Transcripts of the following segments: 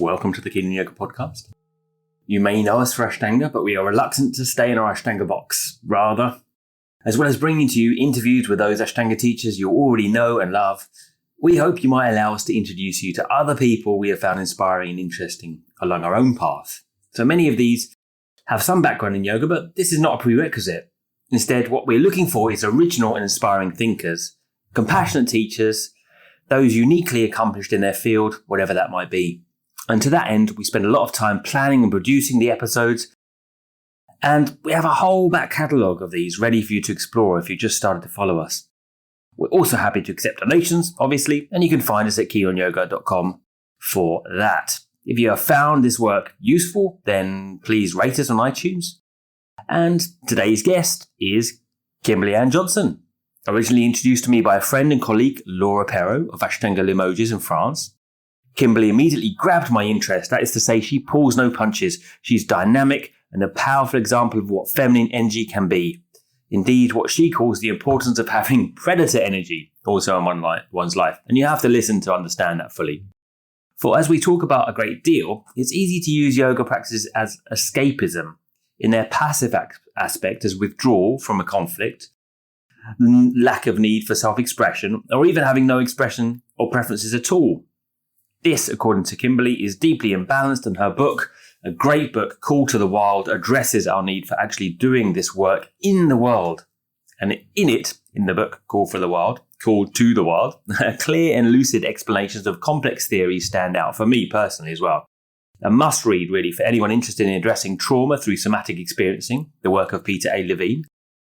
Welcome to the Keen on Yoga podcast. You may know us for Ashtanga, but we are reluctant to stay in our Ashtanga box. Rather, as well as bringing to you interviews with those Ashtanga teachers you already know and love, we hope you might allow us to introduce you to other people we have found inspiring and interesting along our own path. So many of these have some background in yoga, but this is not a prerequisite. Instead, what we're looking for is original and inspiring thinkers, compassionate teachers, those uniquely accomplished in their field, whatever that might be. And to that end, we spend a lot of time planning and producing the episodes. And we have a whole back catalogue of these ready for you to explore if you just started to follow us. We're also happy to accept donations, obviously, and you can find us at keenonyoga.com for that. If you have found this work useful, then please rate us on iTunes. And today's guest is Kimberly Ann Johnson, originally introduced to me by a friend and colleague, Laura Perrault of Ashtanga Limoges in France. Kimberly immediately grabbed my interest. That is to say, she pulls no punches. She's dynamic and a powerful example of what feminine energy can be. Indeed, what she calls the importance of having predator energy also in one's life. And you have to listen to understand that fully. For as we talk about a great deal, it's easy to use yoga practices as escapism in their passive aspect as withdrawal from a conflict, lack of need for self-expression, or even having no expression or preferences at all. This, according to Kimberly, is deeply imbalanced, and her book, a great book, Call to the Wild, addresses our need for actually doing this work in the world. And in the book, Call to the Wild, clear and lucid explanations of complex theories stand out for me personally as well. A must read, really, for anyone interested in addressing trauma through somatic experiencing, the work of Peter A. Levine,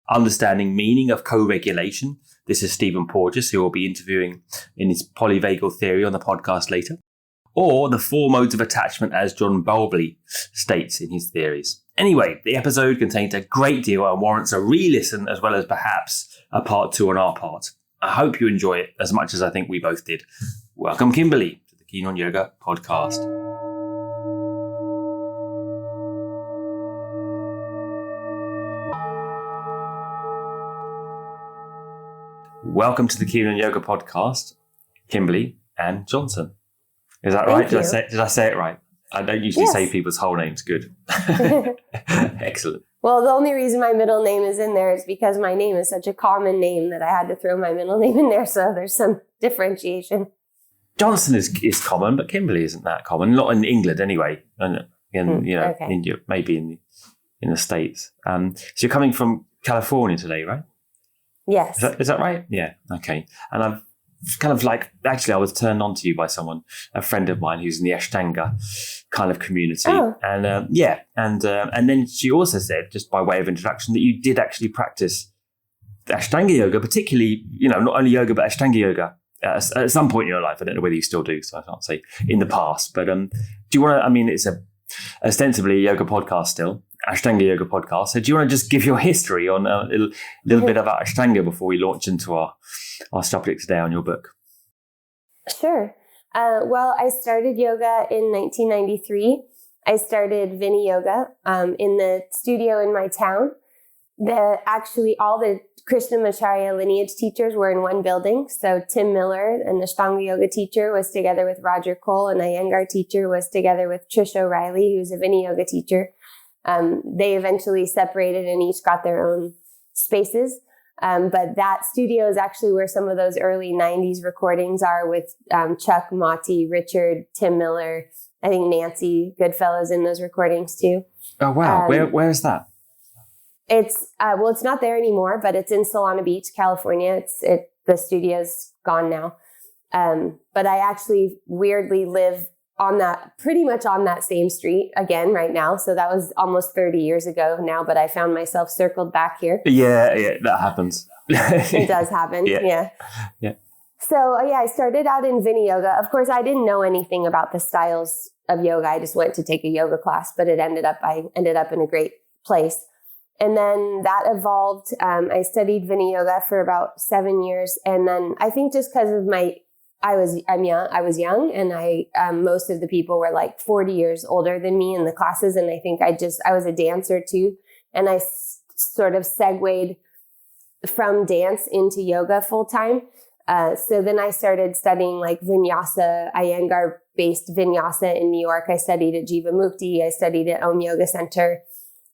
understanding meaning of co-regulation. This is Stephen Porges, who we'll be interviewing in his polyvagal theory on the podcast later. Or the 4 modes of attachment, as John Bowlby states in his theories. Anyway, the episode contains a great deal and warrants a re-listen as well as perhaps a part 2 on our part. I hope you enjoy it as much as I think we both did. Welcome, Kimberly, to the Keen on Yoga podcast. Welcome to the Keen on Yoga podcast, Kimberly Ann Johnson. Is that right? Did I say it right? I don't usually say people's whole names. Good. Excellent. Well, the only reason my middle name is in there is because my name is such a common name that I had to throw my middle name in there. So there's some differentiation. Johnson is common, but Kimberly isn't that common. Not in England anyway. And okay. in Europe, maybe in the States. So you're coming from California today, right? Yes. Is that right? Yeah. Okay. And I've kind of I was turned on to you by a friend of mine who's in the Ashtanga kind of community. Oh. And and then she also said, just by way of introduction, that you did actually practice Ashtanga yoga, particularly, not only yoga, but Ashtanga yoga at some point in your life. I don't know whether you still do, so I can't say in the past. But do you want to, it's ostensibly a yoga podcast still. Ashtanga Yoga podcast. So do you want to just give your history on a little bit about Ashtanga before we launch into our subject today on your book? Sure. Well, I started yoga in 1993. I started Vinyasa in the studio in my town. All the Krishnamacharya lineage teachers were in one building. So Tim Miller, an Ashtanga yoga teacher, was together with Roger Cole, and Iyengar teacher was together with Trish O'Reilly, who's a Vinyasa teacher. They eventually separated and each got their own spaces. But that studio is actually where some of those early 90s recordings are with Chuck, Monty, Richard, Tim Miller. I think Nancy Goodfellow's in those recordings too. Oh, wow. Where is that? It's not there anymore, but it's in Solana Beach, California. The studio's gone now. But I actually weirdly live pretty much on that same street again right now. So that was almost 30 years ago now, but I found myself circled back here. Yeah, that happens. It does happen. Yeah. So I started out in Vinyasa. Of course, I didn't know anything about the styles of yoga. I just went to take a yoga class, but I ended up in a great place. And then that evolved. I studied Vinyasa for about 7 years. And then I think just because of I was young, and most of the people were like 40 years older than me in the classes. And I think I was a dancer too. And I sort of segued from dance into yoga full time. So then I started studying like vinyasa, Iyengar-based vinyasa in New York. I studied at Jivamukti. I studied at Om Yoga Center.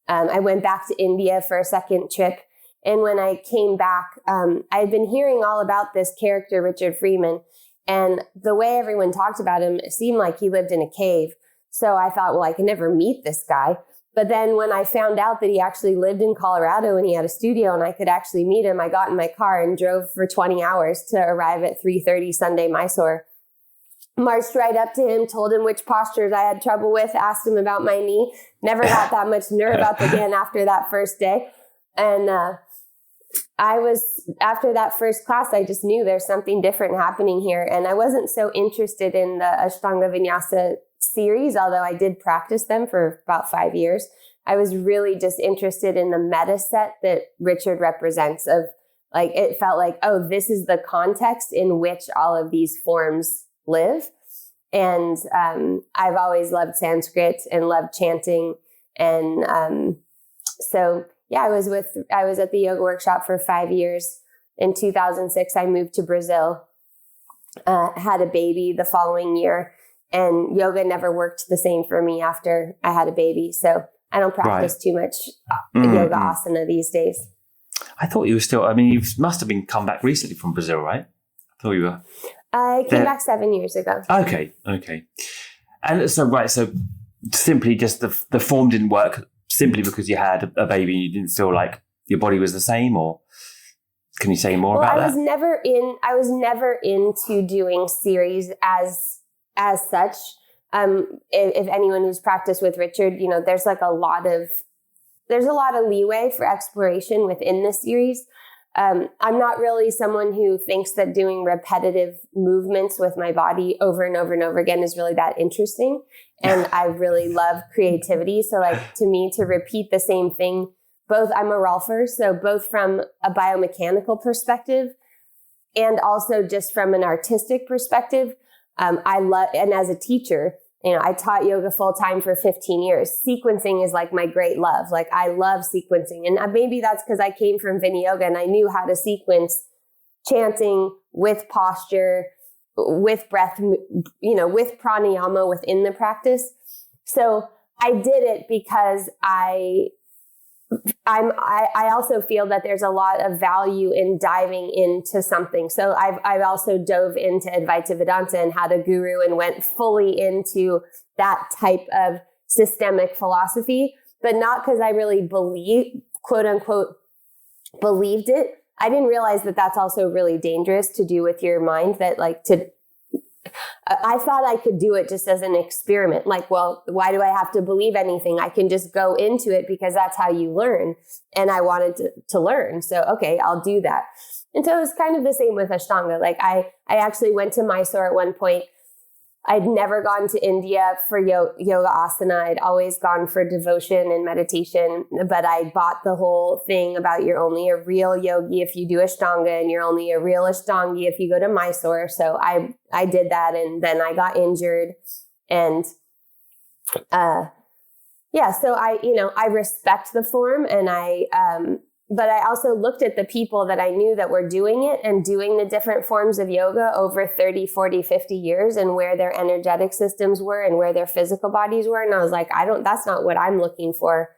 I went back to India for a second trip. And when I came back, I had been hearing all about this character, Richard Freeman. And the way everyone talked about him, it seemed like he lived in a cave. So I thought, well, I can never meet this guy. But then when I found out that he actually lived in Colorado and he had a studio and I could actually meet him, I got in my car and drove for 20 hours to arrive at 3:30 Sunday, Mysore. Marched right up to him, told him which postures I had trouble with, asked him about my knee. Never got that much nerve up again after that first day. And after that first class, I just knew there's something different happening here. And I wasn't so interested in the Ashtanga Vinyasa series, although I did practice them for about 5 years. I was really just interested in the meta set that Richard represents of like, it felt like, oh, this is the context in which all of these forms live. And I've always loved Sanskrit and loved chanting. And so, yeah, I was at the yoga workshop for 5 years. In 2006, I moved to Brazil, had a baby the following year. And yoga never worked the same for me after I had a baby. So I don't practice too much yoga asana these days. I thought you were still, I mean, you must have come back recently from Brazil, right? I thought you were. I came back 7 years ago. Okay. And so simply just the form didn't work simply because you had a baby and you didn't feel like your body was the same, or can you say more about that? I was never into doing series as such. If anyone who's practiced with Richard, there's a lot of leeway for exploration within the series. I'm not really someone who thinks that doing repetitive movements with my body over and over and over again is really that interesting. And I really love creativity. So to me, to repeat the same thing, I'm a Rolfer. So both from a biomechanical perspective and also just from an artistic perspective, I love, and as a teacher, I taught yoga full time for 15 years. Sequencing is like my great love. I love sequencing. And maybe that's because I came from Vini Yoga and I knew how to sequence chanting with posture, with breath, with pranayama within the practice. So I did it because I also feel that there's a lot of value in diving into something. So I've also dove into Advaita Vedanta and had a guru and went fully into that type of systemic philosophy, but not because I really quote unquote, believed it. I didn't realize that that's also really dangerous to do with your mind, I thought I could do it just as an experiment. Well, why do I have to believe anything? I can just go into it because that's how you learn. And I wanted to learn. So, okay, I'll do that. And so it was kind of the same with Ashtanga. I actually went to Mysore at one point. I'd never gone to India for yoga asana. I'd always gone for devotion and meditation, but I bought the whole thing about you're only a real yogi if you do Ashtanga and you're only a real Ashtangi if you go to Mysore. So I did that, and then I got injured, and so I respect the form, and but I also looked at the people that I knew that were doing it and doing the different forms of yoga over 30, 40, 50 years and where their energetic systems were and where their physical bodies were. And I was like, that's not what I'm looking for.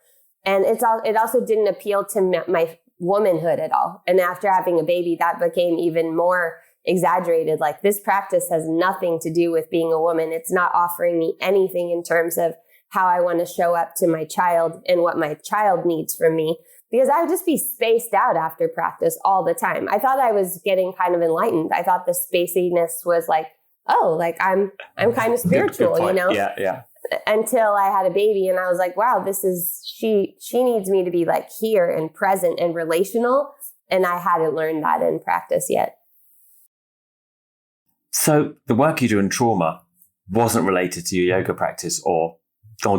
And it also didn't appeal to my womanhood at all. And after having a baby, that became even more exaggerated. This practice has nothing to do with being a woman. It's not offering me anything in terms of how I want to show up to my child and what my child needs from me. Because I would just be spaced out after practice all the time. I thought I was getting kind of enlightened. I thought the spaciness was I'm kind of spiritual, good Yeah. Until I had a baby and I was like, wow, she needs me to be here and present and relational. And I hadn't learned that in practice yet. So the work you do in trauma wasn't related to your yoga practice, or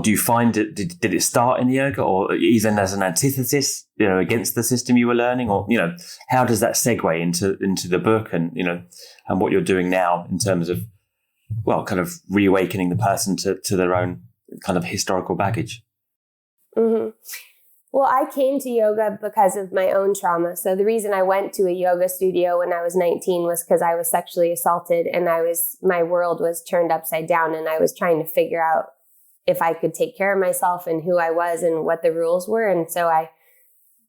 do you find it, did it start in the yoga, or even as an antithesis, against the system you were learning, or, how does that segue into the book and, and what you're doing now in terms of, kind of reawakening the person to their own kind of historical baggage? Mm-hmm. Well, I came to yoga because of my own trauma. So the reason I went to a yoga studio when I was 19 was because I was sexually assaulted and my world was turned upside down, and I was trying to figure out if I could take care of myself and who I was and what the rules were. And so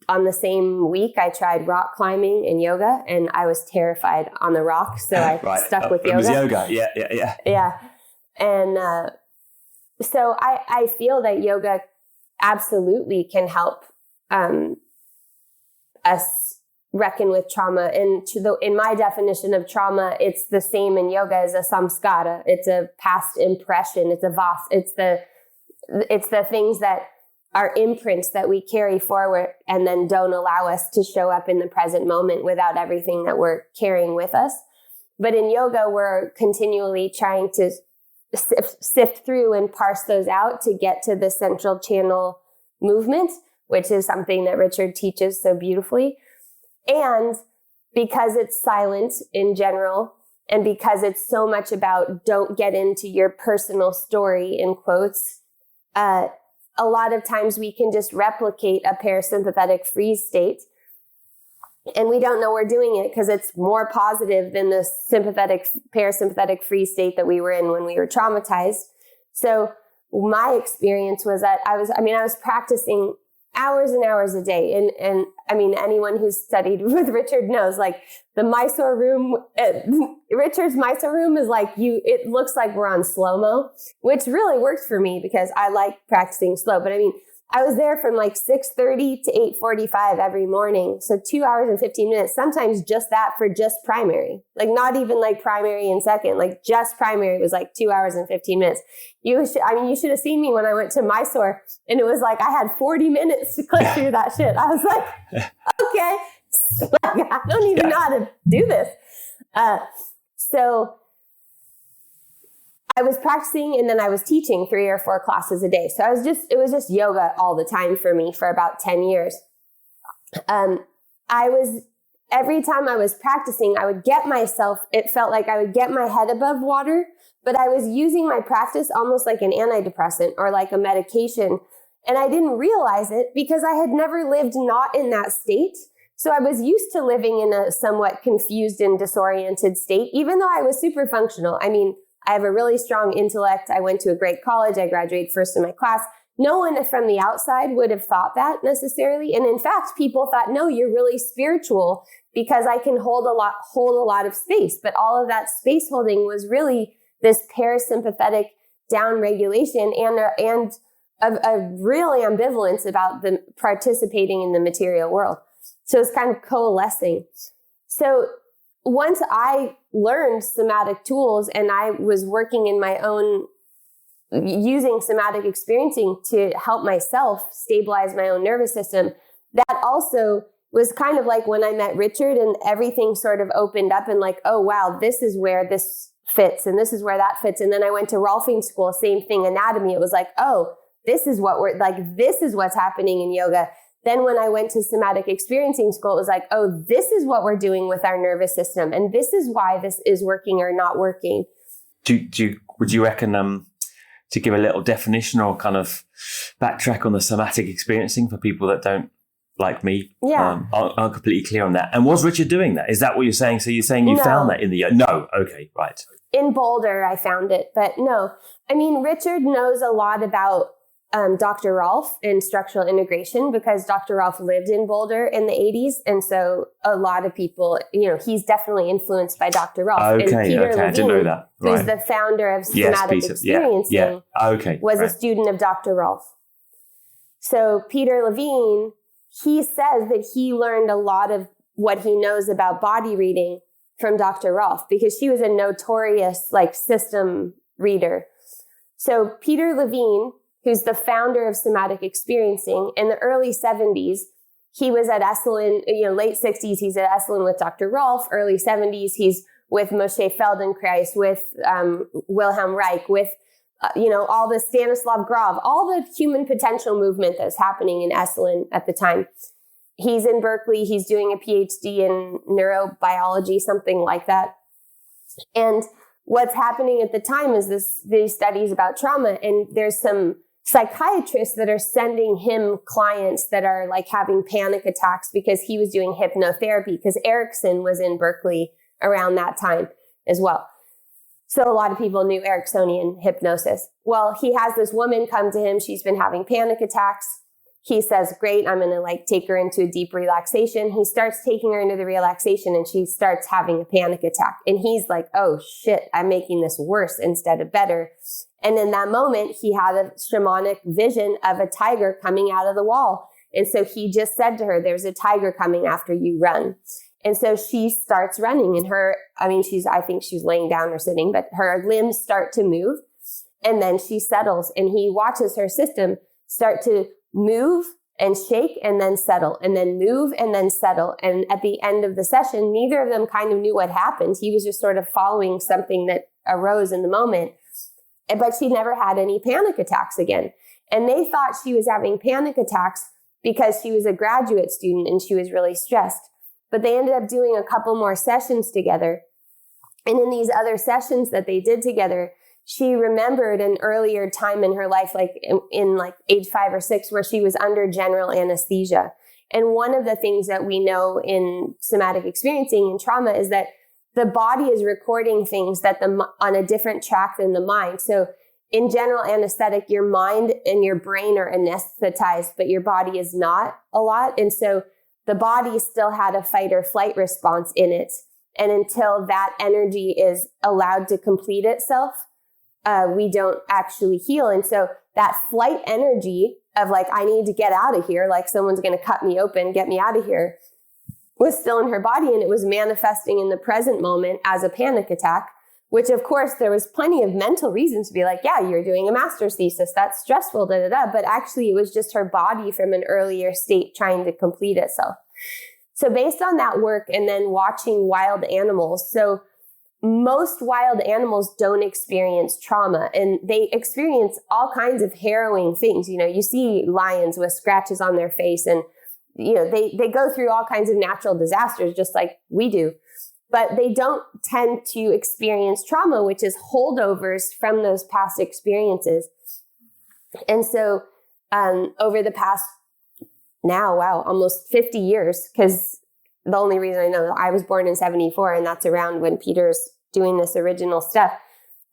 on the same week, I tried rock climbing and yoga, and I was terrified on the rock. So I stuck with yoga. It was yoga. Yeah. Yeah. And so I feel that yoga absolutely can help us reckon with trauma. And in my definition of trauma, it's the same in yoga as a samskara. It's a past impression. It's a vas. It's the things that are imprints that we carry forward and then don't allow us to show up in the present moment without everything that we're carrying with us. But in yoga, we're continually trying to sift through and parse those out to get to the central channel movement, which is something that Richard teaches so beautifully. And because it's silent in general, and because it's so much about don't get into your personal story, in quotes, a lot of times we can just replicate a parasympathetic freeze state. And we don't know we're doing it because it's more positive than the parasympathetic freeze state that we were in when we were traumatized. So my experience was that I was practicing hours and hours a day. And I mean, anyone who's studied with Richard knows, like, the Mysore room, Richard's Mysore room is like, it looks like we're on slow-mo, which really worked for me because I like practicing slow. But I mean, I was there from like 6:30 to 8:45 every morning. So 2 hours and 15 minutes, sometimes just that for just primary, like not even like primary and second, like just primary was like 2 hours and 15 minutes. You should have seen me when I went to Mysore, and it was like, I had 40 minutes to click through that shit. I was like, okay, I don't even know how to do this. So I was practicing, and then I was teaching 3 or 4 classes a day. So it was just yoga all the time for me for about 10 years. Every time I was practicing, it felt like I would get my head above water, but I was using my practice almost like an antidepressant or like a medication. And I didn't realize it because I had never lived not in that state. So I was used to living in a somewhat confused and disoriented state, even though I was super functional. I mean, I have a really strong intellect. I went to a great college. I graduated first in my class. No one from the outside would have thought that necessarily. And in fact, people thought, no, you're really spiritual because I can hold a lot of space. But all of that space holding was really this parasympathetic down regulation and a really ambivalence about the participating in the material world. So it's kind of coalescing. So once I learned somatic tools and I was working in my own, using somatic experiencing to help myself stabilize my own nervous system, that also was kind of like when I met Richard and everything sort of opened up and like, oh, wow, this is where this fits and this is where that fits. And then I went to Rolfing school, same thing, anatomy. It was like, oh, this is what's happening in yoga. Then when I went to Somatic Experiencing school, it was like, oh, this is what we're doing with our nervous system. And this is why this is working or not working. Would you reckon, to give a little definition or kind of backtrack on the somatic experiencing for people that don't, like me, aren't completely clear on that? And was Richard doing that? Is that what you're saying? So you're saying you found that in the... No. Okay, right. In Boulder, I found it. But no. I mean, Richard knows a lot about Dr. Rolf and structural integration because Dr. Rolf lived in Boulder in the 80s. And so a lot of people, he's definitely influenced by Dr. Rolf. Okay, and Peter Levine, I didn't know that. Right. Who's the founder of Somatic Experiencing, was a student of Dr. Rolf. So Peter Levine, he says that he learned a lot of what he knows about body reading from Dr. Rolf because she was a notorious system reader. So Peter Levine, who's the founder of Somatic Experiencing, in the early 70s, he was at Esalen, late 60s, he's at Esalen with Dr. Rolf. Early 70s, he's with Moshe Feldenkrais, with Wilhelm Reich, with, all the Stanislav Grof, all the human potential movement that's happening in Esalen at the time. He's in Berkeley. He's doing a PhD in neurobiology, something like that. And what's happening at the time is these studies about trauma, and there's some psychiatrists that are sending him clients that are like having panic attacks because he was doing hypnotherapy, because Erickson was in Berkeley around that time as well. So a lot of people knew Ericksonian hypnosis. Well, he has this woman come to him. She's been having panic attacks. He says, great, I'm going to like take her into a deep relaxation. He starts taking her into the relaxation and she starts having a panic attack. And he's like, oh shit, I'm making this worse instead of better. And in that moment, he had a shamanic vision of a tiger coming out of the wall. And so he just said to her, there's a tiger coming after you, run. And so she starts running and I think she's laying down or sitting, but her limbs start to move and then she settles and he watches her system start to move and shake and then settle and then move and then settle. And at the end of the session, neither of them kind of knew what happened. He was just sort of following something that arose in the moment, but she never had any panic attacks again. And they thought she was having panic attacks because she was a graduate student and she was really stressed. But they ended up doing a couple more sessions together. And in these other sessions that they did together, she remembered an earlier time in her life, like in like age 5 or 6, where she was under general anesthesia. And one of the things that we know in somatic experiencing and trauma is that the body is recording things that on a different track than the mind. So in general anesthetic, your mind and your brain are anesthetized, but your body is not a lot. And so the body still had a fight or flight response in it. And until that energy is allowed to complete itself, we don't actually heal. And so that flight energy of like, I need to get out of here, like someone's going to cut me open, get me out of here, was still in her body. And it was manifesting in the present moment as a panic attack, which of course there was plenty of mental reasons to be like, yeah, you're doing a master's thesis, that's stressful, da, da, da. But actually it was just her body from an earlier state trying to complete itself. So based on that work and then watching wild animals, so most wild animals don't experience trauma and they experience all kinds of harrowing things. You know, you see lions with scratches on their face and, you know, they go through all kinds of natural disasters just like we do, but they don't tend to experience trauma, which is holdovers from those past experiences. And so over the past almost 50 years, because the only reason I know, I was born in 74 and that's around when Peter's doing this original stuff.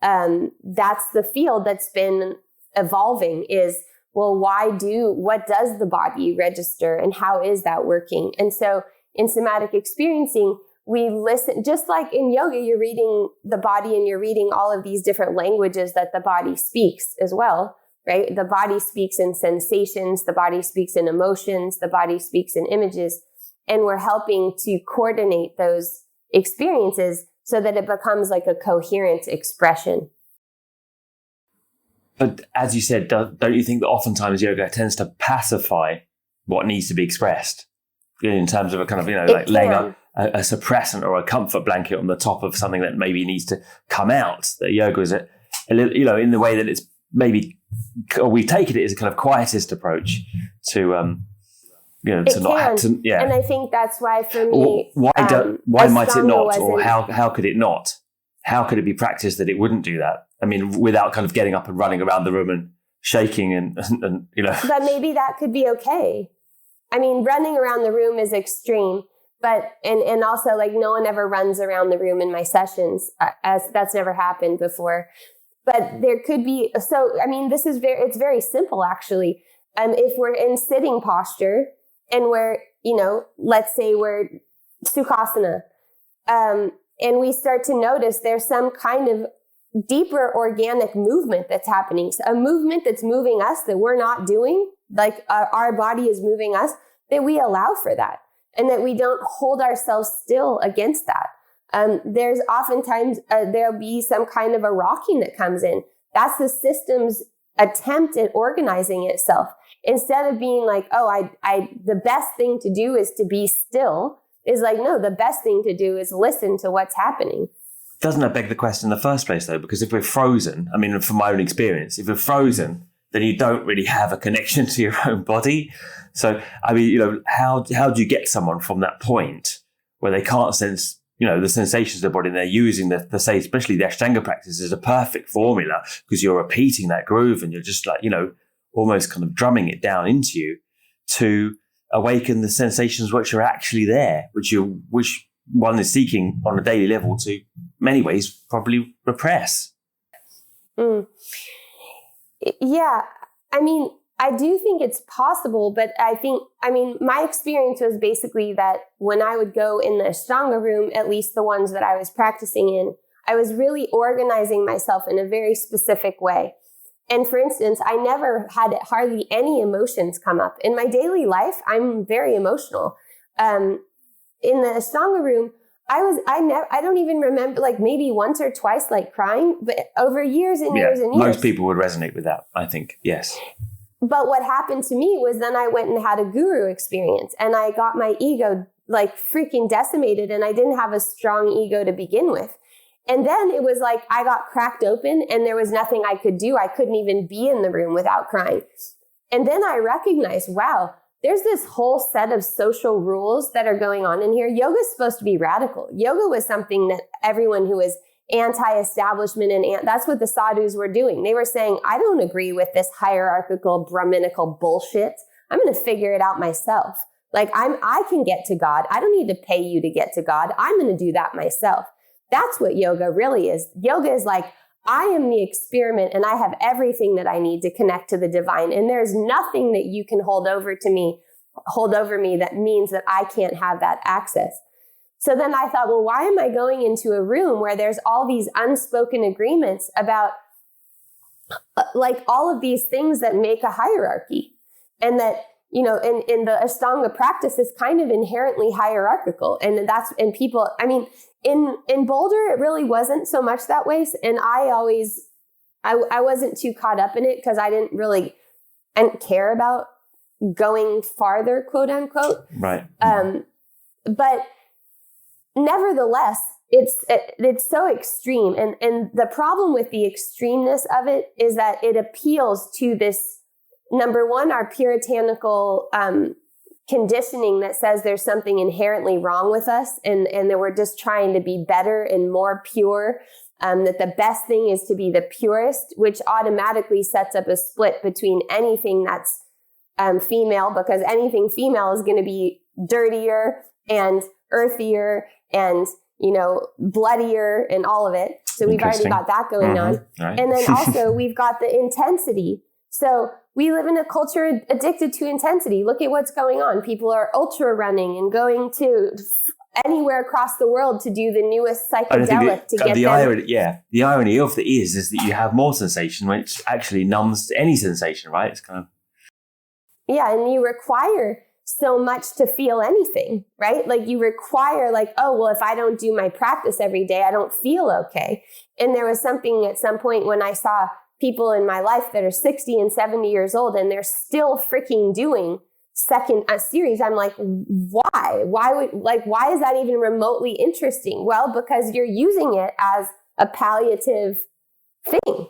That's the field that's been evolving is, well, what does the body register and how is that working? And so in somatic experiencing, we listen, just like in yoga, you're reading the body and you're reading all of these different languages that the body speaks as well, right? The body speaks in sensations, the body speaks in emotions, the body speaks in images, and we're helping to coordinate those experiences so that it becomes like a coherent expression. But as you said, don't you think that oftentimes yoga tends to pacify what needs to be expressed in terms of a kind of, like laying a suppressant or a comfort blanket on the top of something that maybe needs to come out? That yoga is a little, in the way that it's maybe, or we take it as a kind of quietist approach to, to not have to, yeah. And I think that's why for me, why might it not, or how could it not? How could it be practiced that it wouldn't do that? I mean, without kind of getting up and running around the room and shaking and But maybe that could be okay. I mean, running around the room is extreme, but and also like no one ever runs around the room in my sessions, as that's never happened before. But there could be, so I mean, it's very simple actually. If we're in sitting posture and we're, let's say we're Sukhasana, and we start to notice there's some kind of deeper organic movement that's happening. So a movement that's moving us that we're not doing, like our body is moving us, that we allow for that and that we don't hold ourselves still against that. There's oftentimes, there'll be some kind of a rocking that comes in. That's the system's attempt at organizing itself. Instead of being like, the best thing to do is to be still, is like, no, the best thing to do is listen to what's happening. Doesn't that beg the question in the first place, though? Because if we're frozen, I mean, from my own experience, if we're frozen, then you don't really have a connection to your own body. So, I mean, how do you get someone from that point where they can't sense, the sensations of the body, and they're using the say, especially the Ashtanga practice is a perfect formula because you're repeating that groove and you're just like, almost kind of drumming it down into you to awaken the sensations which are actually there, which one is seeking on a daily level to, in many ways, probably repress. Yeah. I mean, I do think it's possible, but my experience was basically that when I would go in the Ashtanga room, at least the ones that I was practicing in, I was really organizing myself in a very specific way. And for instance, I never had hardly any emotions come up. In my daily life, I'm very emotional. In the Ashtanga room, I don't even remember, like maybe once or twice, like crying, but over years and years and years. Most people would resonate with that, I think. Yes. But what happened to me was then I went and had a guru experience, and I got my ego like freaking decimated, and I didn't have a strong ego to begin with. And then it was like I got cracked open and there was nothing I could do. I couldn't even be in the room without crying. And then I recognized, wow, there's this whole set of social rules that are going on in here. Yoga is supposed to be radical. Yoga was something that everyone who was anti-establishment and that's what the sadhus were doing. They were saying, I don't agree with this hierarchical, Brahminical bullshit. I'm going to figure it out myself. Like I can get to God. I don't need to pay you to get to God. I'm going to do that myself. That's what yoga really is. Yoga is like, I am the experiment and I have everything that I need to connect to the divine. And there's nothing that you can hold over me that means that I can't have that access. So then I thought, well, why am I going into a room where there's all these unspoken agreements about like all of these things that make a hierarchy, and that, you know, in the Ashtanga practice is kind of inherently hierarchical. And people, I mean, in Boulder, it really wasn't so much that way. And I wasn't too caught up in it because I didn't care about going farther, quote unquote. Right. But nevertheless, it's so extreme. And the problem with the extremeness of it is that it appeals to this, number one, our puritanical conditioning that says there's something inherently wrong with us and that we're just trying to be better and more pure, that the best thing is to be the purest, which automatically sets up a split between anything that's female, because anything female is going to be dirtier and earthier and, you know, bloodier and all of it. So we've already got that going on. Right. And then also we've got the intensity. So we live in a culture addicted to intensity. Look at what's going on. People are ultra running and going to anywhere across the world to do the newest psychedelic to get irony, the irony of it is that you have more sensation, which actually numbs any sensation, right? It's kind of... Yeah, and you require so much to feel anything, right? Like you require like, oh, well, if I don't do my practice every day, I don't feel okay. And there was something at some point when I saw people in my life that are 60 and 70 years old and they're still freaking doing second series. I'm like, why? Why is that even remotely interesting? Well, because you're using it as a palliative thing.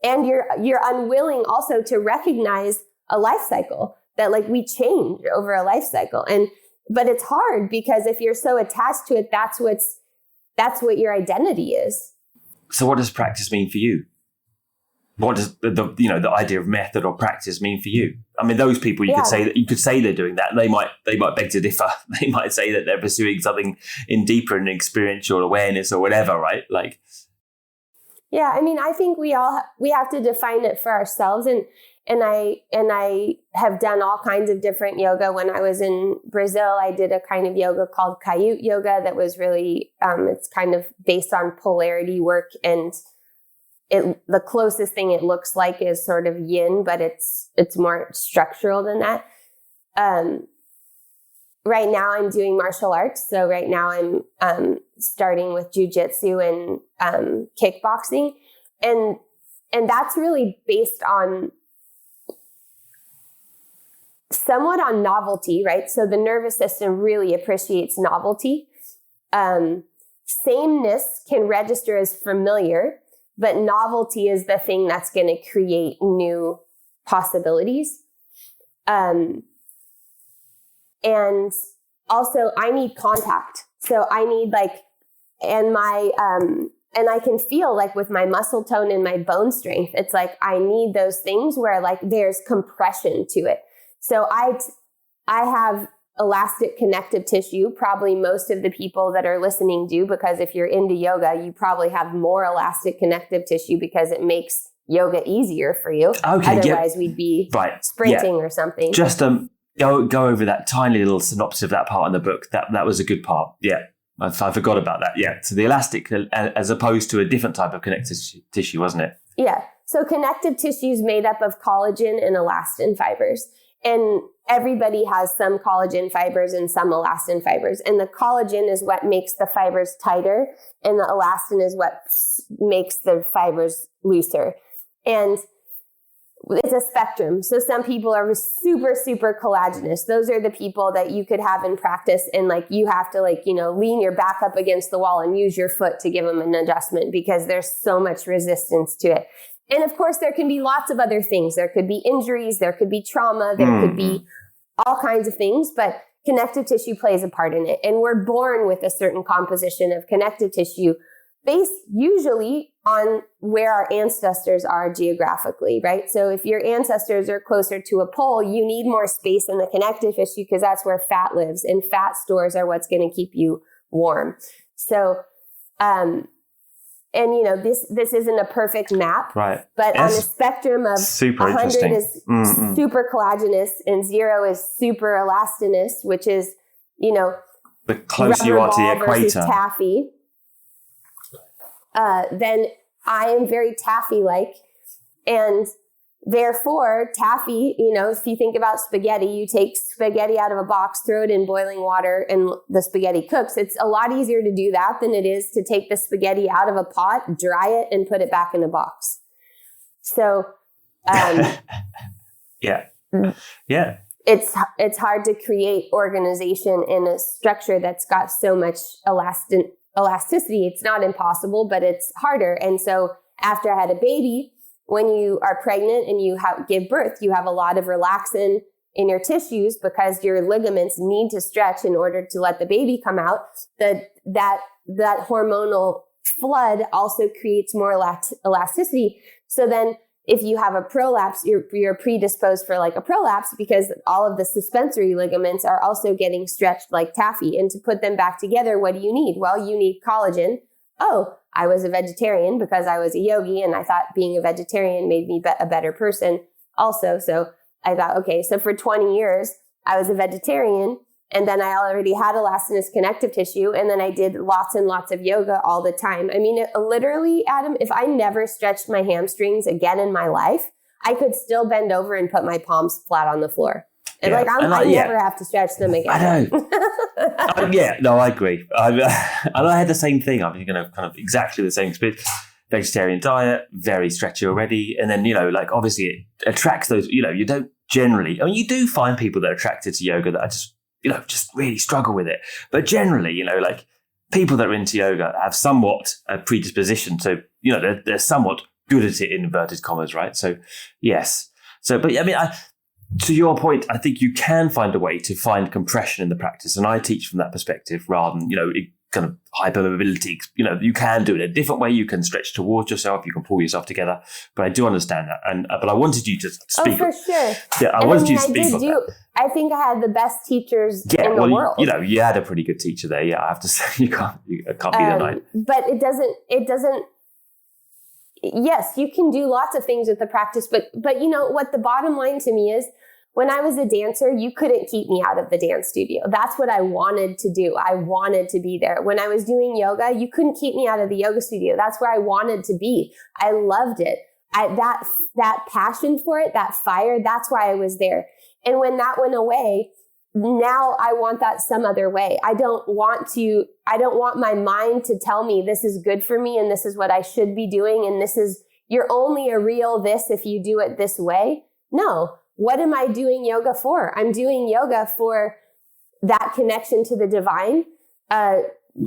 And you're unwilling also to recognize a life cycle, that like we change over a life cycle. But it's hard because if you're so attached to it, that's what your identity is. So what does practice mean for you? What does the idea of method or practice mean for you? I mean, those people you could say they're doing that, and they might beg to differ. They might say that they're pursuing something in deeper and experiential awareness or whatever, right? Like, yeah, I mean, I think we have to define it for ourselves, and I have done all kinds of different yoga. When I was in Brazil, I did a kind of yoga called Kayut yoga that was really it's kind of based on polarity work, and the closest thing it looks like is sort of yin, but it's more structural than that. Right now I'm doing martial arts. So right now I'm starting with jujitsu and kickboxing. And that's really based on somewhat on novelty, right? So the nervous system really appreciates novelty. Sameness can register as familiar, but novelty is the thing that's going to create new possibilities. And also I need contact. So I need and my and I can feel like with my muscle tone and my bone strength, it's like I need those things where like there's compression to it. So I have elastic connective tissue. Probably most of the people that are listening do, because if you're into yoga, you probably have more elastic connective tissue because it makes yoga easier for you. Okay, otherwise we'd be sprinting or something. Just go over that tiny little synopsis of that part in the book. That was a good part. Yeah, I forgot about that. Yeah, so the elastic as opposed to a different type of connective tissue, wasn't it? Yeah. So connective tissue is made up of collagen and elastin fibers. And everybody has some collagen fibers and some elastin fibers. And the collagen is what makes the fibers tighter, and the elastin is what makes the fibers looser. And it's a spectrum. So some people are super, super collagenous. Those are the people that you could have in practice, and like you have to lean your back up against the wall and use your foot to give them an adjustment because there's so much resistance to it. And of course, there can be lots of other things. There could be injuries, there could be trauma, there could be all kinds of things, but connective tissue plays a part in it. And we're born with a certain composition of connective tissue based usually on where our ancestors are geographically, right? So if your ancestors are closer to a pole, you need more space in the connective tissue because that's where fat lives, and fat stores are what's going to keep you warm. So, and this isn't a perfect map, right? But on a spectrum of super 100 is super collagenous and 0 is super elastinous, which is, the closer you are to the equator. Taffy. Then I am very taffy-like, and therefore taffy, if you think about spaghetti, you take spaghetti out of a box, throw it in boiling water, and the spaghetti cooks. It's a lot easier to do that than it is to take the spaghetti out of a pot, dry it, and put it back in a box. So, yeah. It's hard to create organization in a structure that's got so much elasticity. It's not impossible, but it's harder. And so after I had a baby, when you are pregnant and you give birth, you have a lot of relaxin in your tissues because your ligaments need to stretch in order to let the baby come out. That hormonal flood also creates more elasticity. So then if you have a prolapse, you're predisposed for like a prolapse because all of the suspensory ligaments are also getting stretched like taffy. And to put them back together, what do you need? Well, you need collagen. Oh, I was a vegetarian because I was a yogi, and I thought being a vegetarian made me a better person also. So I thought, okay, so for 20 years, I was a vegetarian, and then I already had elastinous connective tissue, and then I did lots and lots of yoga all the time. I mean, literally, Adam, if I never stretched my hamstrings again in my life, I could still bend over and put my palms flat on the floor. And I never have to stretch them again. I know. I agree. And I had the same thing. I was kind of exactly the same experience. Vegetarian diet, very stretchy already. And then, obviously it attracts those, you don't generally, you do find people that are attracted to yoga that are just really struggle with it. But generally, people that are into yoga have somewhat a predisposition. So, they're somewhat good at it in inverted commas, right? So, yes. So, but to your point, I think you can find a way to find compression in the practice. And I teach from that perspective rather than, kind of hypermobility. You can do it a different way. You can stretch towards yourself. You can pull yourself together. But I do understand that. But I wanted you to speak. Oh, for sure. Yeah, I wanted you to speak on that. I think I had the best teachers in the world. You had a pretty good teacher there. Yeah, I have to say, you can't be denied. But it doesn't. Yes, you can do lots of things with the practice, but what the bottom line to me is, when I was a dancer, you couldn't keep me out of the dance studio. That's what I wanted to do. I wanted to be there. When I was doing yoga, you couldn't keep me out of the yoga studio. That's where I wanted to be. I loved it. That passion for it, that fire, that's why I was there. And when that went away, now I want that some other way. I don't want my mind to tell me this is good for me and this is what I should be doing. And you're only a real this if you do it this way. No. What am I doing yoga for? I'm doing yoga for that connection to the divine,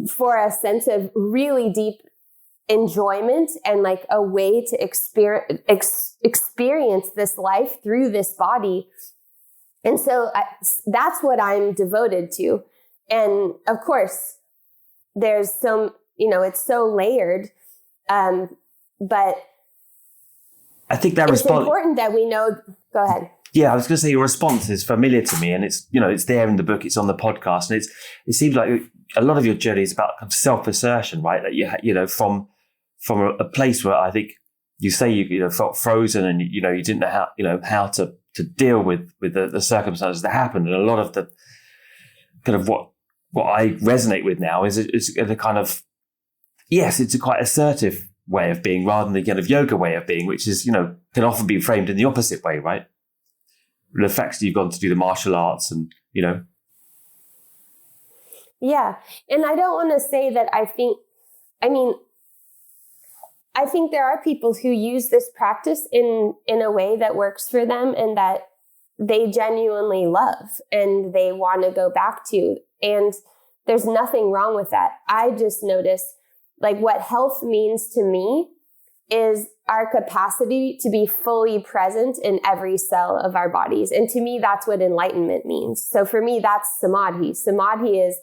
for a sense of really deep enjoyment and like a way to experience this life through this body. And so that's what I'm devoted to. And of course, there's it's so layered. But I think that it's important that we know. Go ahead. Yeah, I was going to say your response is familiar to me, and it's it's there in the book, it's on the podcast, and it seems like a lot of your journey is about self-assertion, right? That from a place where I think you say you felt frozen and you didn't know how to deal with the circumstances that happened, and a lot of the kind of what I resonate with now is a kind of it's a quite assertive way of being rather than the kind of yoga way of being, which is can often be framed in the opposite way, right? The fact that you've gone to do the martial arts and Yeah, and I don't want to say that I think there are people who use this practice in a way that works for them and that they genuinely love and they want to go back to. And there's nothing wrong with that. I just notice what health means to me is our capacity to be fully present in every cell of our bodies. And to me, that's what enlightenment means. So for me, that's samadhi. Samadhi is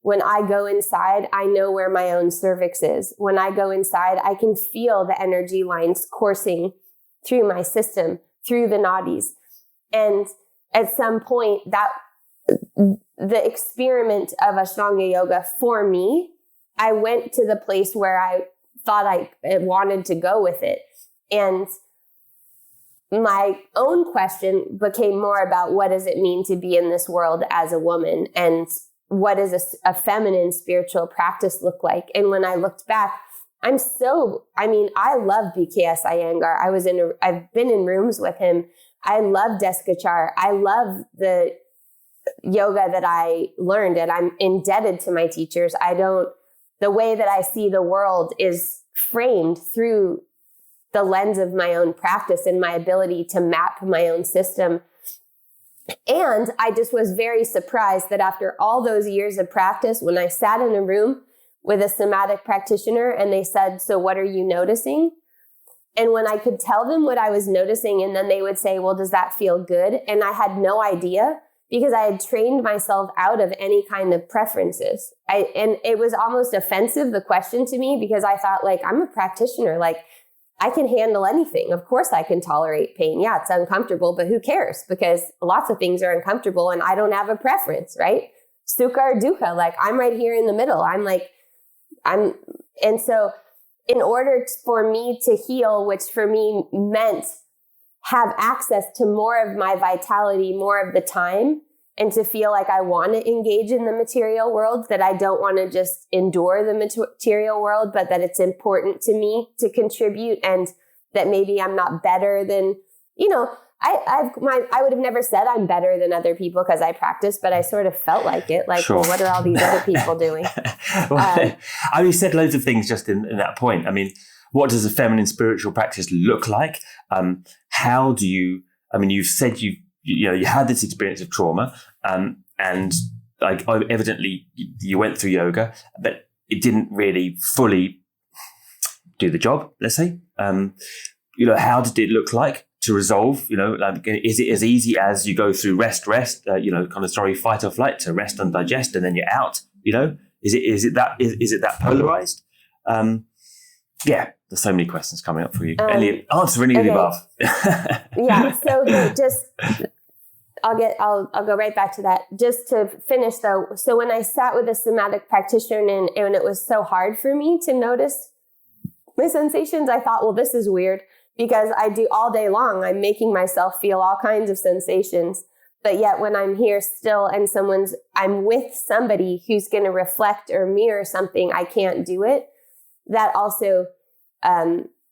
when I go inside, I know where my own cervix is. When I go inside, I can feel the energy lines coursing through my system, through the nadis. And at some point, that the experiment of Ashtanga yoga for me, I went to the place where I thought I wanted to go with it. And my own question became more about what does it mean to be in this world as a woman, and what does a feminine spiritual practice look like? And when I looked back, I love BKS Iyengar. I've been in rooms with him. I love Deskachar. I love the yoga that I learned, and I'm indebted to my teachers. The way that I see the world is framed through the lens of my own practice and my ability to map my own system. And I just was very surprised that after all those years of practice, when I sat in a room with a somatic practitioner and they said, "So what are you noticing?" And when I could tell them what I was noticing, and then they would say, "Well, does that feel good?" And I had no idea, because I had trained myself out of any kind of preferences. And it was almost offensive, the question to me, because I thought, I'm a practitioner. I can handle anything. Of course I can tolerate pain. Yeah, it's uncomfortable, but who cares? Because lots of things are uncomfortable and I don't have a preference, right? Sukha or dukkha, I'm right here in the middle. And so in order for me to heal, which for me meant have access to more of my vitality, more of the time, and to feel like I want to engage in the material world, that I don't want to just endure the material world, but that it's important to me to contribute, and that maybe I'm not better than, I would have never said I'm better than other people because I practice, but I sort of felt like it. Sure. Well, what are all these other people doing? You said loads of things just in that point. What does a feminine spiritual practice look like? How do you, you've said you had this experience of trauma, and evidently you went through yoga, but it didn't really fully do the job, let's say. How did it look like to resolve? Is it as easy as you go through rest, fight or flight, to rest and digest, and then you're out? Is it that polarized? Yeah, there's so many questions coming up for you. Elliot, answer any of the above. Yeah, so I'll go right back to that. Just to finish though, so when I sat with a somatic practitioner and it was so hard for me to notice my sensations, I thought, well, this is weird, because I do all day long, I'm making myself feel all kinds of sensations. But yet when I'm here still and I'm with somebody who's going to reflect or mirror something, I can't do it. That also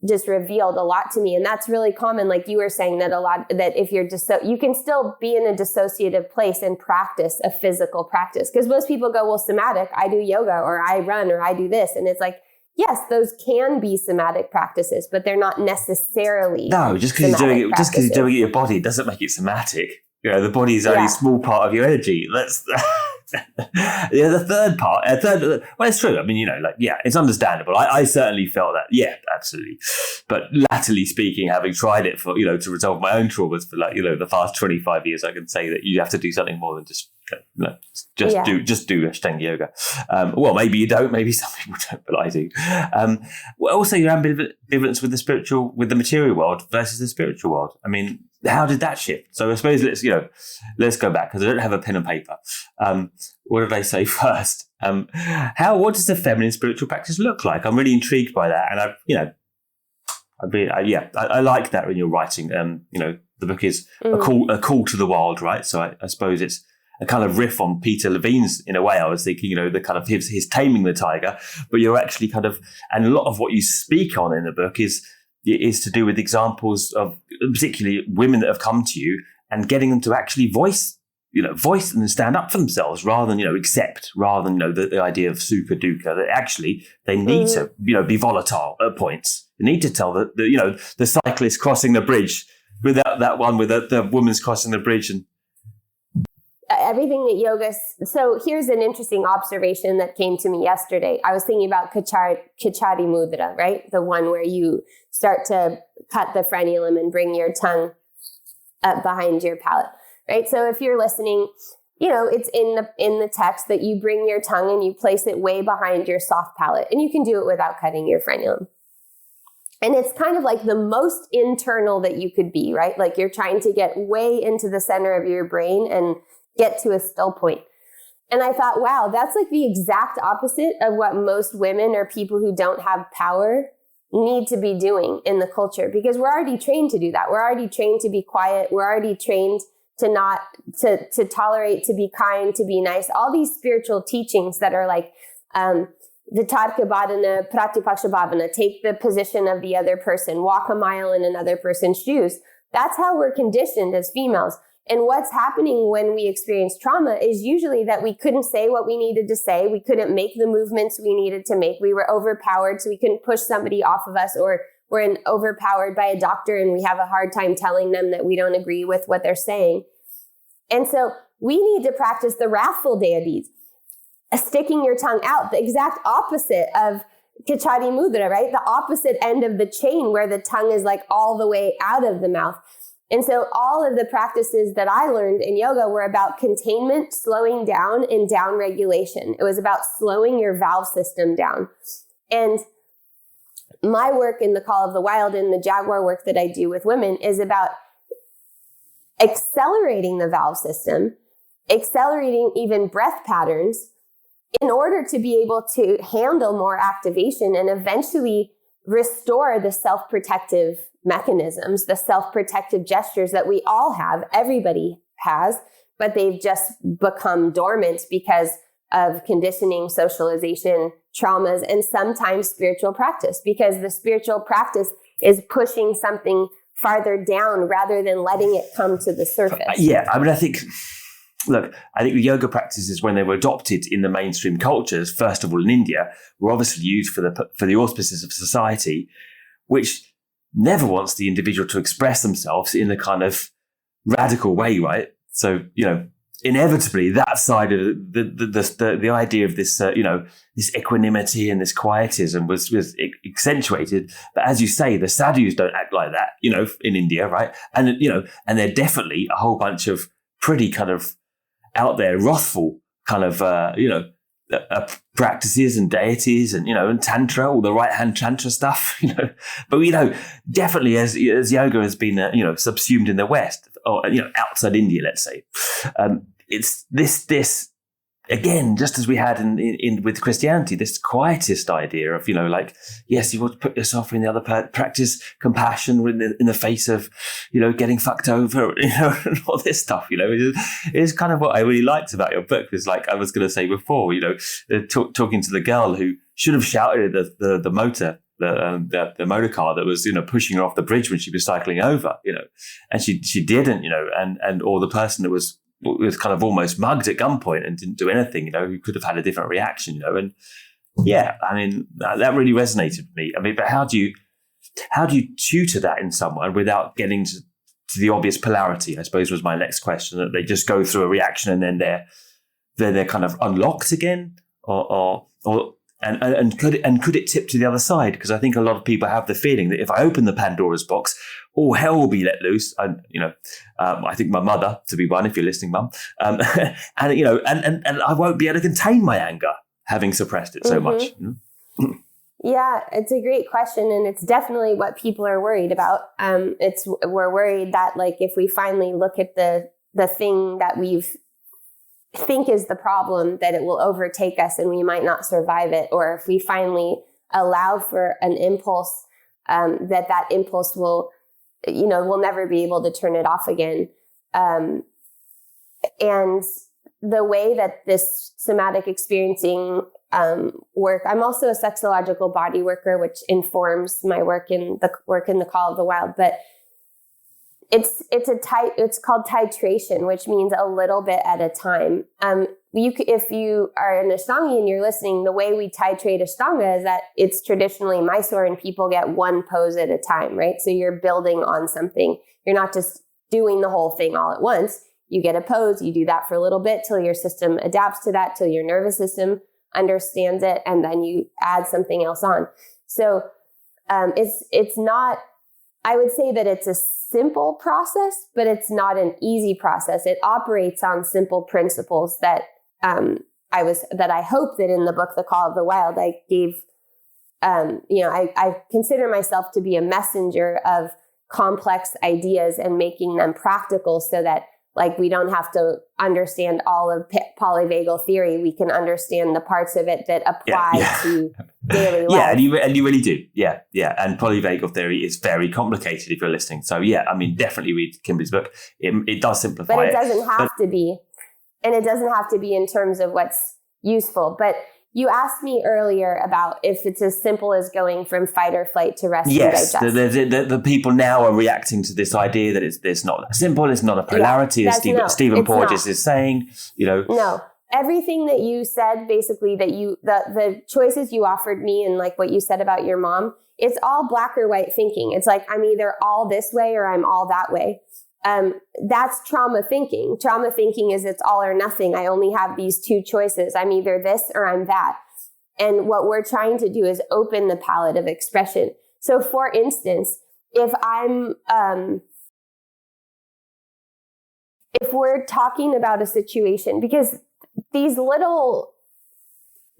just revealed a lot to me. And that's really common. Like you were saying, that if you're you can still be in a dissociative place and practice a physical practice. Because most people go, well, somatic, I do yoga or I run or I do this. And it's like, yes, those can be somatic practices, but they're not necessarily. No, just because you're doing it in your body doesn't make it somatic. The body is only a small part of your energy. The third part, well, it's true. I mean, it's understandable. I certainly felt that. Yeah, absolutely. But latterly speaking, having tried it for, to resolve my own traumas for the past 25 years, I can say that you have to do something more than just do Ashtanga yoga. Well, maybe you don't, maybe some people don't, but I do. Also your ambivalence with the material world versus the spiritual world. I mean, how did that shift? So I suppose let's go back, because I don't have a pen and paper. What did I say first? What does the feminine spiritual practice look like? I'm really intrigued by that, and I like that when you're writing. The book is a call to the wild, right? So I suppose it's a kind of riff on Peter Levine's, in a way. I was thinking, the kind of his taming the tiger, but you're actually and a lot of what you speak on in the book is to do with examples of particularly women that have come to you and getting them to actually voice and stand up for themselves rather than, accept, rather than, the idea of sukha dukkha, that actually they need to, be volatile at points. They need to tell the cyclist crossing the bridge without that one with the woman's crossing the bridge and everything that yoga. So here's an interesting observation that came to me yesterday. I was thinking about Kichari Mudra, right? The one where you start to cut the frenulum and bring your tongue up behind your palate, right? So if you're listening, it's in the text that you bring your tongue and you place it way behind your soft palate, and you can do it without cutting your frenulum. And it's kind of like the most internal that you could be, right? Like you're trying to get way into the center of your brain and get to a still point. And I thought, wow, that's like the exact opposite of what most women or people who don't have power need to be doing in the culture, because we're already trained to do that. We're already trained to be quiet. We're already trained to not, to tolerate, to be kind, to be nice. All these spiritual teachings that are like, Vitarka Bhavana, Pratipaksha Bhavana, take the position of the other person, walk a mile in another person's shoes. That's how we're conditioned as females. And what's happening when we experience trauma is usually that we couldn't say what we needed to say. We couldn't make the movements we needed to make. We were overpowered, so we couldn't push somebody off of us, or we're overpowered by a doctor and we have a hard time telling them that we don't agree with what they're saying. And so we need to practice the wrathful deities, sticking your tongue out, the exact opposite of Kichari Mudra, right? The opposite end of the chain where the tongue is like all the way out of the mouth. And so all of the practices that I learned in yoga were about containment, slowing down, and down regulation. It was about slowing your valve system down. And my work in the Call of the Wild and the Jaguar work that I do with women is about accelerating the valve system, accelerating even breath patterns in order to be able to handle more activation and eventually restore the self-protective mechanisms, the self-protective gestures that we all have, everybody has, but they've just become dormant because of conditioning, socialization, traumas, and sometimes spiritual practice, because the spiritual practice is pushing something farther down rather than letting it come to the surface. Yeah, I mean, I think the yoga practices, when they were adopted in the mainstream cultures, first of all in India, were obviously used for the auspices of society, which never wants the individual to express themselves in the kind of radical way, right? So, inevitably that side of the idea of this, this equanimity and this quietism was accentuated. But as you say, the sadhus don't act like that, in India, right? And, and they're definitely a whole bunch of pretty kind of out there, wrathful kind of, practices and deities and, and tantra, all the right hand tantra stuff, but, definitely as yoga has been, subsumed in the West or, outside India, let's say, it's this again, just as we had in with Christianity, this quietist idea of, yes, you want to put yourself in the other practice compassion in the face of, getting fucked over, and all this stuff, is kind of what I really liked about your book. Is like I was going to say before, talking to the girl who should have shouted at the motor, the motor car that was, pushing her off the bridge when she was cycling over, and she didn't, or the person that was kind of almost mugged at gunpoint and didn't do anything, who could have had a different reaction, and yeah, I mean, that really resonated with me. I mean, but how do you tutor that in someone without getting to the obvious polarity, I suppose, was my next question, that they just go through a reaction and then they're kind of unlocked again, and could it tip to the other side? Because I think a lot of people have the feeling that if I open the Pandora's box, all hell will be let loose. And I think my mother, to be one, if you're listening, Mum, and I won't be able to contain my anger, having suppressed it so much. Yeah, it's a great question, and it's definitely what people are worried about. We're worried that, like, if we finally look at the thing that we've think is the problem, that it will overtake us and we might not survive it. Or if we finally allow for an impulse, that impulse will, we'll never be able to turn it off again. And the way that this somatic experiencing work, I'm also a sexological body worker, which informs my work in the Call of the Wild, but it's called titration, which means a little bit at a time. If you are an Ashtangi and you're listening, the way we titrate Ashtanga is that it's traditionally Mysore and people get one pose at a time, right? So you're building on something. You're not just doing the whole thing all at once. You get a pose, you do that for a little bit till your system adapts to that, till your nervous system understands it, and then you add something else on. So it's not, I would say that it's a simple process, but it's not an easy process. It operates on simple principles that I hope that in the book, The Call of the Wild, I gave, I consider myself to be a messenger of complex ideas and making them practical so that, like, we don't have to understand all of polyvagal theory. We can understand the parts of it that apply to daily life. Yeah, and you really do. Yeah. And polyvagal theory is very complicated if you're listening. So definitely read Kimberly's book. It does simplify it. But it doesn't have to be. And it doesn't have to be in terms of what's useful. But you asked me earlier about if it's as simple as going from fight or flight to rest and digest. Yes, the people now are reacting to this idea that it's not that simple, it's not a polarity, as Stephen Porges is saying. No. Everything that you said, basically, that the choices you offered me and like what you said about your mom, it's all black or white thinking. It's like, I'm either all this way or I'm all that way. That's trauma thinking. Trauma thinking is it's all or nothing. I only have these two choices. I'm either this or I'm that. And what we're trying to do is open the palette of expression. So for instance, if we're talking about a situation, because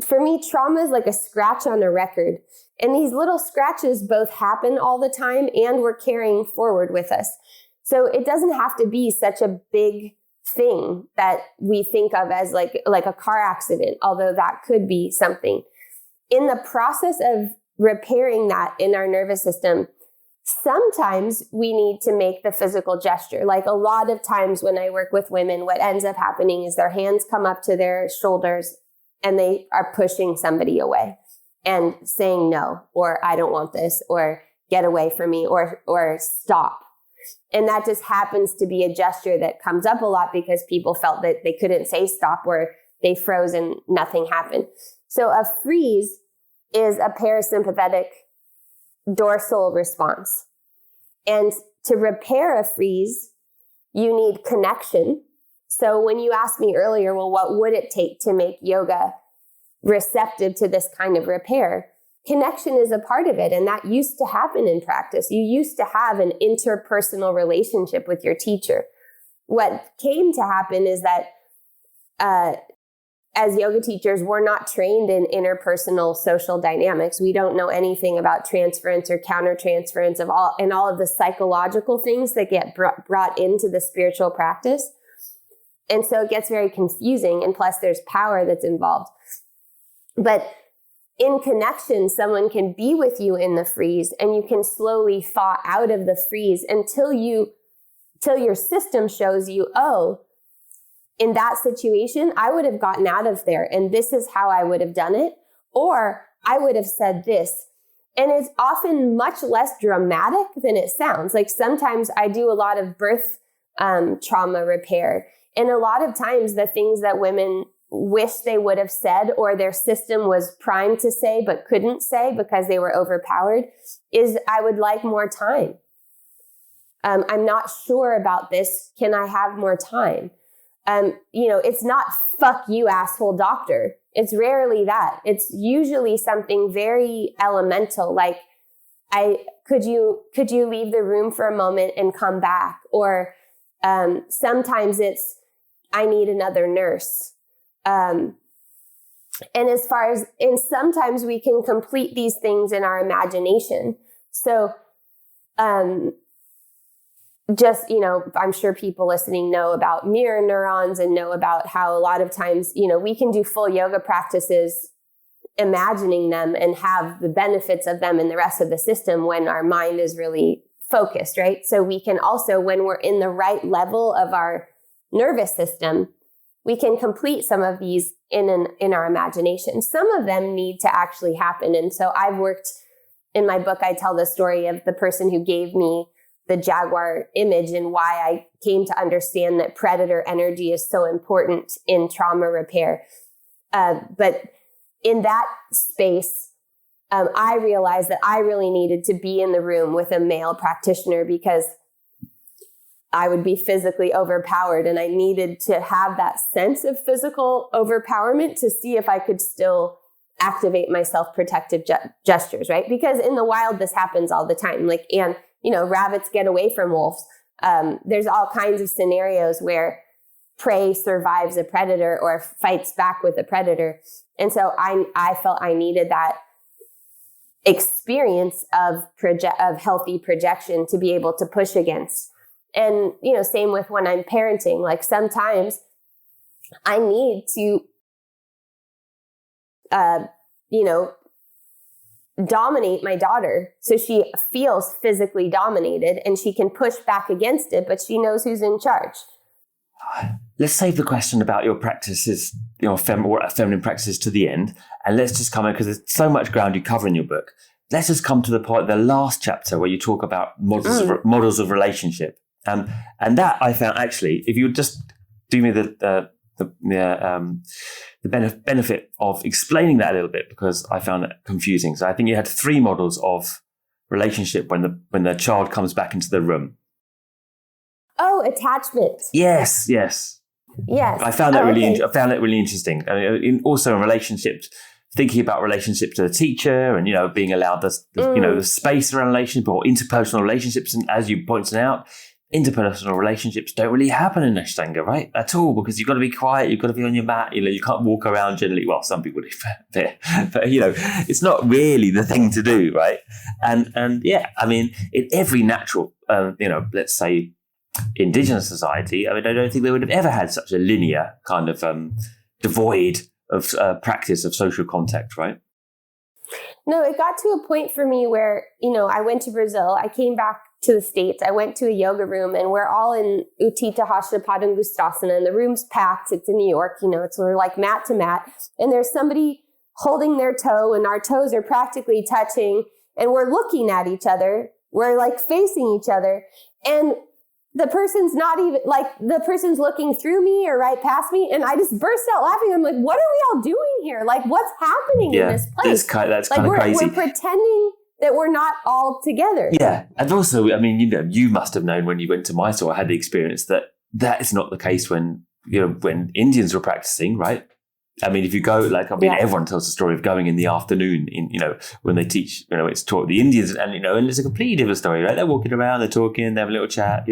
for me, trauma is like a scratch on a record. And these little scratches both happen all the time and we're carrying forward with us. So it doesn't have to be such a big thing that we think of as like a car accident, although that could be something. In the process of repairing that in our nervous system, sometimes we need to make the physical gesture. Like a lot of times when I work with women, what ends up happening is their hands come up to their shoulders and they are pushing somebody away and saying no, or I don't want this, or get away from me, or stop. And that just happens to be a gesture that comes up a lot because people felt that they couldn't say stop, or they froze and nothing happened. So a freeze is a parasympathetic dorsal response. And to repair a freeze, you need connection. So when you asked me earlier, well, what would it take to make yoga receptive to this kind of repair? Connection is a part of it, and that used to happen in practice. You used to have an interpersonal relationship with your teacher. What came to happen is that as yoga teachers, we're not trained in interpersonal social dynamics. We don't know anything about transference or countertransference and all of the psychological things that get brought into the spiritual practice. And so it gets very confusing, and plus there's power that's involved. But in connection, someone can be with you in the freeze, and you can slowly thaw out of the freeze until your system shows you, oh, in that situation, I would have gotten out of there, and this is how I would have done it, or I would have said this. And it's often much less dramatic than it sounds. Like sometimes I do a lot of birth trauma repair, and a lot of times the things that women wish they would have said, or their system was primed to say but couldn't say because they were overpowered, is I would like more time. I'm not sure about this. Can I have more time? it's not "fuck you, asshole doctor." It's rarely that. It's usually something very elemental, like, could you leave the room for a moment and come back? Or sometimes it's, I need another nurse. And sometimes we can complete these things in our imagination. So, I'm sure people listening know about mirror neurons and know about how a lot of times, we can do full yoga practices imagining them and have the benefits of them in the rest of the system when our mind is really focused, right? So we can also, when we're in the right level of our nervous system, we can complete some of these in our imagination. Some of them need to actually happen. And so I've worked, in my book, I tell the story of the person who gave me the jaguar image and why I came to understand that predator energy is so important in trauma repair. But in that space, I realized that I really needed to be in the room with a male practitioner because I would be physically overpowered, and I needed to have that sense of physical overpowerment to see if I could still activate my self-protective gestures, right? Because in the wild, this happens all the time. Rabbits get away from wolves. There's all kinds of scenarios where prey survives a predator or fights back with a predator. And so I felt I needed that experience of healthy projection to be able to push against. And, same with when I'm parenting, like sometimes I need to, dominate my daughter so she feels physically dominated and she can push back against it, but she knows who's in charge. Let's save the question about your practices, feminine practices to the end. And let's just come in, because there's so much ground you cover in your book. Let's just come to the last chapter where you talk about models of relationship. And that I found, actually, if you would just do me the benefit of explaining that a little bit, because I found it confusing. So I think you had 3 models of relationship when the child comes back into the room. Oh, attachment. Yes. I found that I found it really interesting. Also in relationships, thinking about relationship to the teacher, and being allowed the space around relationship or interpersonal relationships. And as you pointed out, interpersonal relationships don't really happen in Ashtanga, right? At all, because you've got to be quiet, you've got to be on your mat, you can't walk around generally. Well, some people do, but it's not really the thing to do, right? And in every natural, let's say indigenous society, I don't think they would have ever had such a linear kind of devoid of practice of social contact, right? No, it got to a point for me where, I went to Brazil, I came back to the States, I went to a yoga room, and we're all in Utthita Hasha Padangusthasana, and the room's packed. It's in New York, we're like mat to mat, and there's somebody holding their toe, and our toes are practically touching, and we're looking at each other. We're like facing each other, and the person's not even, the person's looking through me or right past me, and I just burst out laughing. I'm like, what are we all doing here? What's happening in this place? That's kind of crazy. We're pretending that we're not all together. Yeah. And also, you must have known when you went to Mysore, I had the experience that is not the case when Indians were practicing, right? If you go, everyone tells the story of going in the afternoon when they teach, it's taught the Indians, and it's a completely different story, right? They're walking around, they're talking, they have a little chat,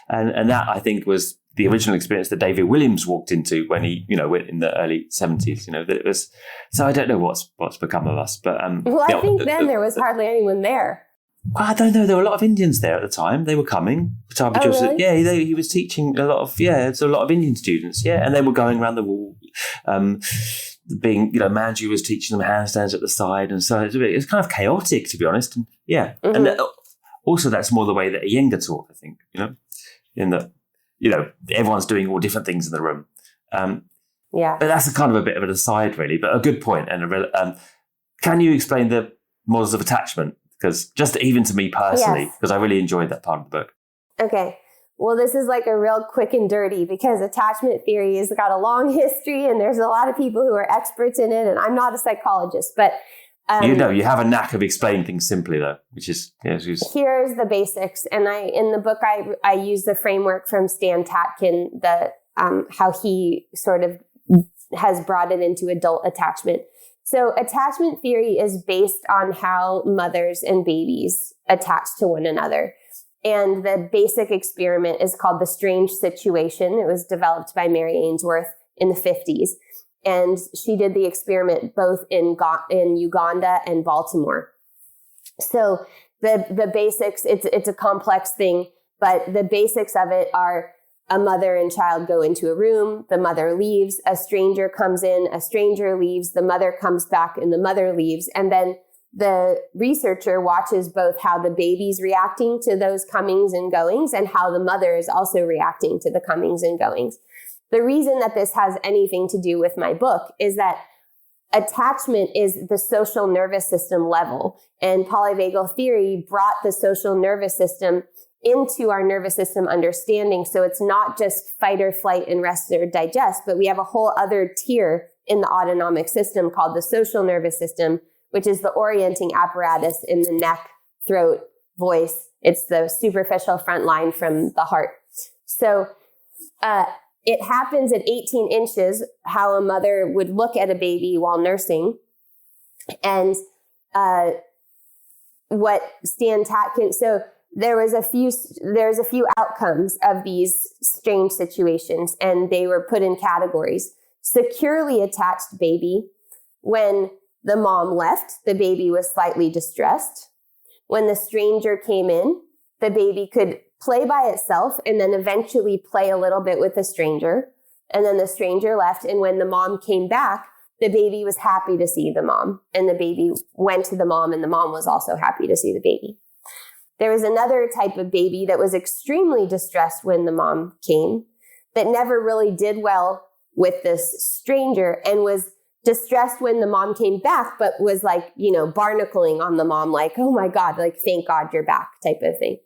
and that I think was the original experience that David Williams walked into when he, went in the early 70s, that it was, so I don't know what's become of us, but, I think then there was hardly anyone there. I don't know. There were a lot of Indians there at the time. They were coming. Really? Yeah, he was teaching a lot of Indian students. Yeah, and they were going around the wall. Manju was teaching them handstands at the side, and so it was kind of chaotic, to be honest. And and also that's more the way that Iyengar taught, I think. In that everyone's doing all different things in the room. But that's a kind of a bit of an aside, really. But a good point. And can you explain the models of attachment? Because just even to me personally, because I really enjoyed that part of the book. Okay. Well, this is like a real quick and dirty, because attachment theory has got a long history and there's a lot of people who are experts in it. And I'm not a psychologist, but... you have a knack of explaining things simply, though, which is... Here's the basics. And in the book, I use the framework from Stan Tatkin, the how he sort of has brought it into adult attachment. So attachment theory is based on how mothers and babies attach to one another. And the basic experiment is called the strange situation. It was developed by Mary Ainsworth in the 50s. And she did the experiment both in Uganda and Baltimore. So the basics, it's a complex thing, but the basics of it are a mother and child go into a room, the mother leaves, a stranger comes in, a stranger leaves, the mother comes back and the mother leaves. And then the researcher watches both how the baby's reacting to those comings and goings and how the mother is also reacting to the comings and goings. The reason that this has anything to do with my book is that attachment is the social nervous system level, and polyvagal theory brought the social nervous system into our nervous system understanding. So it's not just fight or flight and rest or digest, but we have a whole other tier in the autonomic system called the social nervous system, which is the orienting apparatus in the neck, throat, voice. It's the superficial front line from the heart. So it happens at 18 inches, how a mother would look at a baby while nursing. And what Stan Tatkin, so there's a few outcomes of these strange situations, and they were put in categories. Securely attached baby, when the mom left, the baby was slightly distressed. When the stranger came in, the baby could play by itself and then eventually play a little bit with the stranger. And then the stranger left. And when the mom came back, the baby was happy to see the mom. And the baby went to the mom, and the mom was also happy to see the baby. There was another type of baby that was extremely distressed when the mom came, that never really did well with this stranger and was distressed when the mom came back, but was like, barnacling on the mom, like, oh my God, like, thank God you're back type of thing.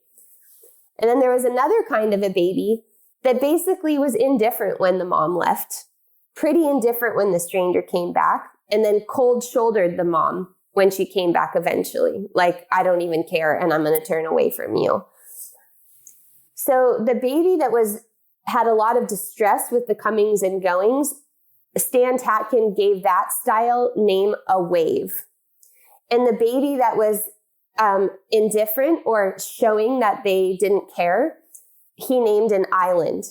And then there was another kind of a baby that basically was indifferent when the mom left, pretty indifferent when the stranger came back, and then cold shouldered the mom when she came back eventually. Like, I don't even care, and I'm going to turn away from you. So the baby that had a lot of distress with the comings and goings, Stan Tatkin gave that style name a wave. And the baby that was indifferent or showing that they didn't care, he named an island.